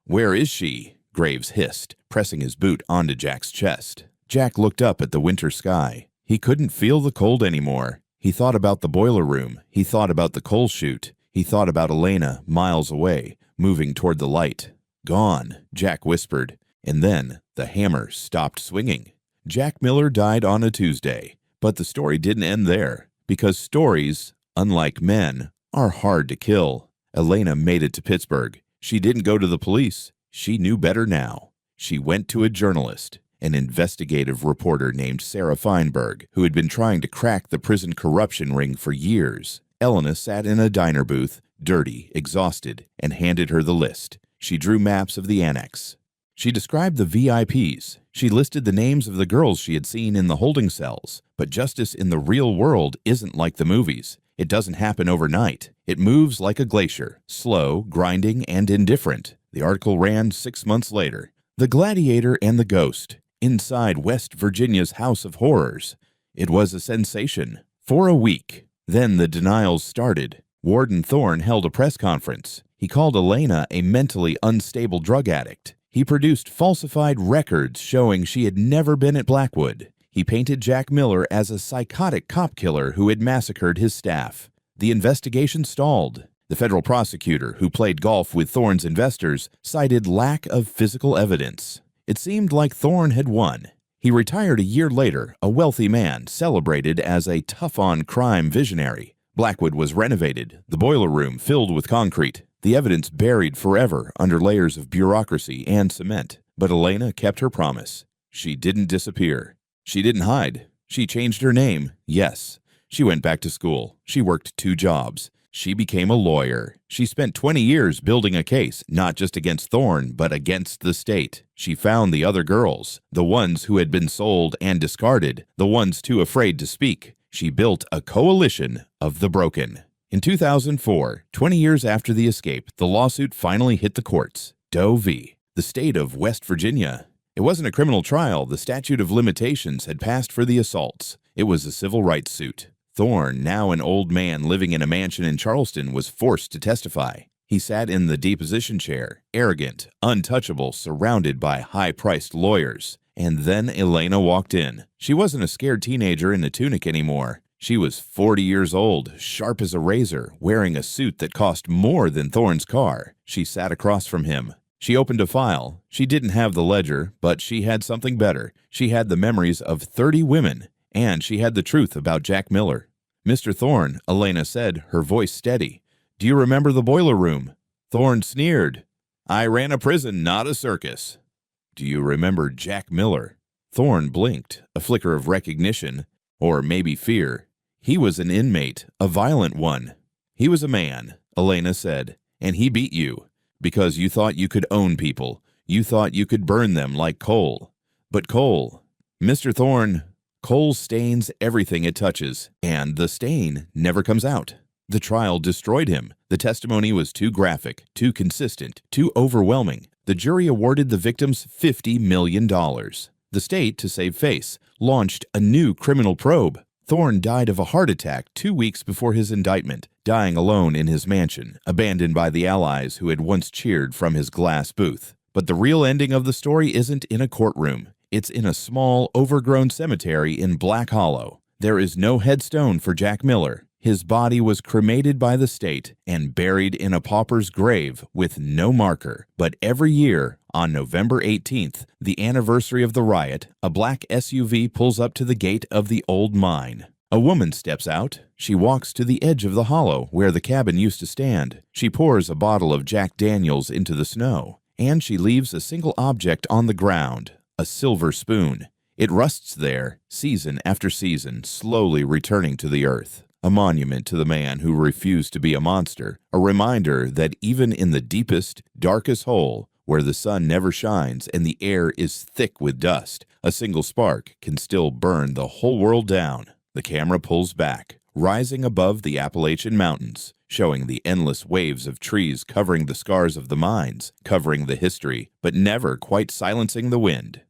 "Where is she?" Graves hissed, pressing his boot onto Jack's chest. Jack looked up at the winter sky. He couldn't feel the cold anymore. He thought about the boiler room. He thought about the coal chute. He thought about Elena, miles away, moving toward the light. "Gone," Jack whispered, and then the hammer stopped swinging. Jack Miller died on a Tuesday, but the story didn't end there, because stories, unlike men, are hard to kill. Elena made it to Pittsburgh. She didn't go to the police. She knew better now. She went to a journalist, an investigative reporter named Sarah Feinberg, who had been trying to crack the prison corruption ring for years. Elena sat in a diner booth, dirty, exhausted, and handed her the list. She drew maps of the annex. She described the VIPs. She listed the names of the girls she had seen in the holding cells. But justice in the real world isn't like the movies. It doesn't happen overnight. It moves like a glacier, slow, grinding, and indifferent. The article ran 6 months later. The Gladiator and the Ghost, inside West Virginia's House of Horrors. It was a sensation. For a week. Then the denials started. Warden Thorne held a press conference. He called Elena a mentally unstable drug addict. He produced falsified records showing she had never been at Blackwood. He painted Jack Miller as a psychotic cop killer who had massacred his staff. The investigation stalled. The federal prosecutor, who played golf with Thorne's investors, cited lack of physical evidence. It seemed like Thorne had won. He retired a year later, a wealthy man, celebrated as a tough-on-crime visionary. Blackwood was renovated, the boiler room filled with concrete, the evidence buried forever under layers of bureaucracy and cement. But Elena kept her promise. She didn't disappear. She didn't hide. She changed her name, yes. She went back to school. She worked 2 jobs. She became a lawyer. She spent 20 years building a case, not just against Thorne, but against the state. She found the other girls, the ones who had been sold and discarded, the ones too afraid to speak. She built a coalition of the broken. In 2004, 20 years after the escape, the lawsuit finally hit the courts. Doe v. the state of West Virginia. It wasn't a criminal trial. The statute of limitations had passed for the assaults. It was a civil rights suit. Thorne, now an old man living in a mansion in Charleston, was forced to testify. He sat in the deposition chair, arrogant, untouchable, surrounded by high-priced lawyers. And then Elena walked in. She wasn't a scared teenager in a tunic anymore. She was 40 years old, sharp as a razor, wearing a suit that cost more than Thorne's car. She sat across from him. She opened a file. She didn't have the ledger, but she had something better. She had the memories of 30 women, and she had the truth about Jack Miller. "Mr. Thorne," Elena said, her voice steady, "do you remember the boiler room?" Thorne sneered. "I ran a prison, not a circus." "Do you remember Jack Miller?" Thorne blinked, a flicker of recognition, or maybe fear. "He was an inmate, a violent one." "He was a man," Elena said, "and he beat you. Because you thought you could own people. You thought you could burn them like coal. But coal, Mr. Thorne, coal stains everything it touches, and the stain never comes out. The trial destroyed him. The testimony was too graphic, too consistent, too overwhelming. The jury awarded the victims $50 million. The state, to save face, launched a new criminal probe. Thorne died of a heart attack 2 weeks before his indictment, dying alone in his mansion, abandoned by the allies who had once cheered from his glass booth. But the real ending of the story isn't in a courtroom. It's in a small, overgrown cemetery in Black Hollow. There is no headstone for Jack Miller. His body was cremated by the state and buried in a pauper's grave with no marker. But every year, on November 18th, the anniversary of the riot, a black SUV pulls up to the gate of the old mine. A woman steps out. She walks to the edge of the hollow where the cabin used to stand. She pours a bottle of Jack Daniels into the snow, and she leaves a single object on the ground, a silver spoon. It rusts there, season after season, slowly returning to the earth. A monument to the man who refused to be a monster, a reminder that even in the deepest, darkest hole, where the sun never shines and the air is thick with dust, a single spark can still burn the whole world down. The camera pulls back, rising above the Appalachian Mountains, showing the endless waves of trees covering the scars of the mines, covering the history, but never quite silencing the wind.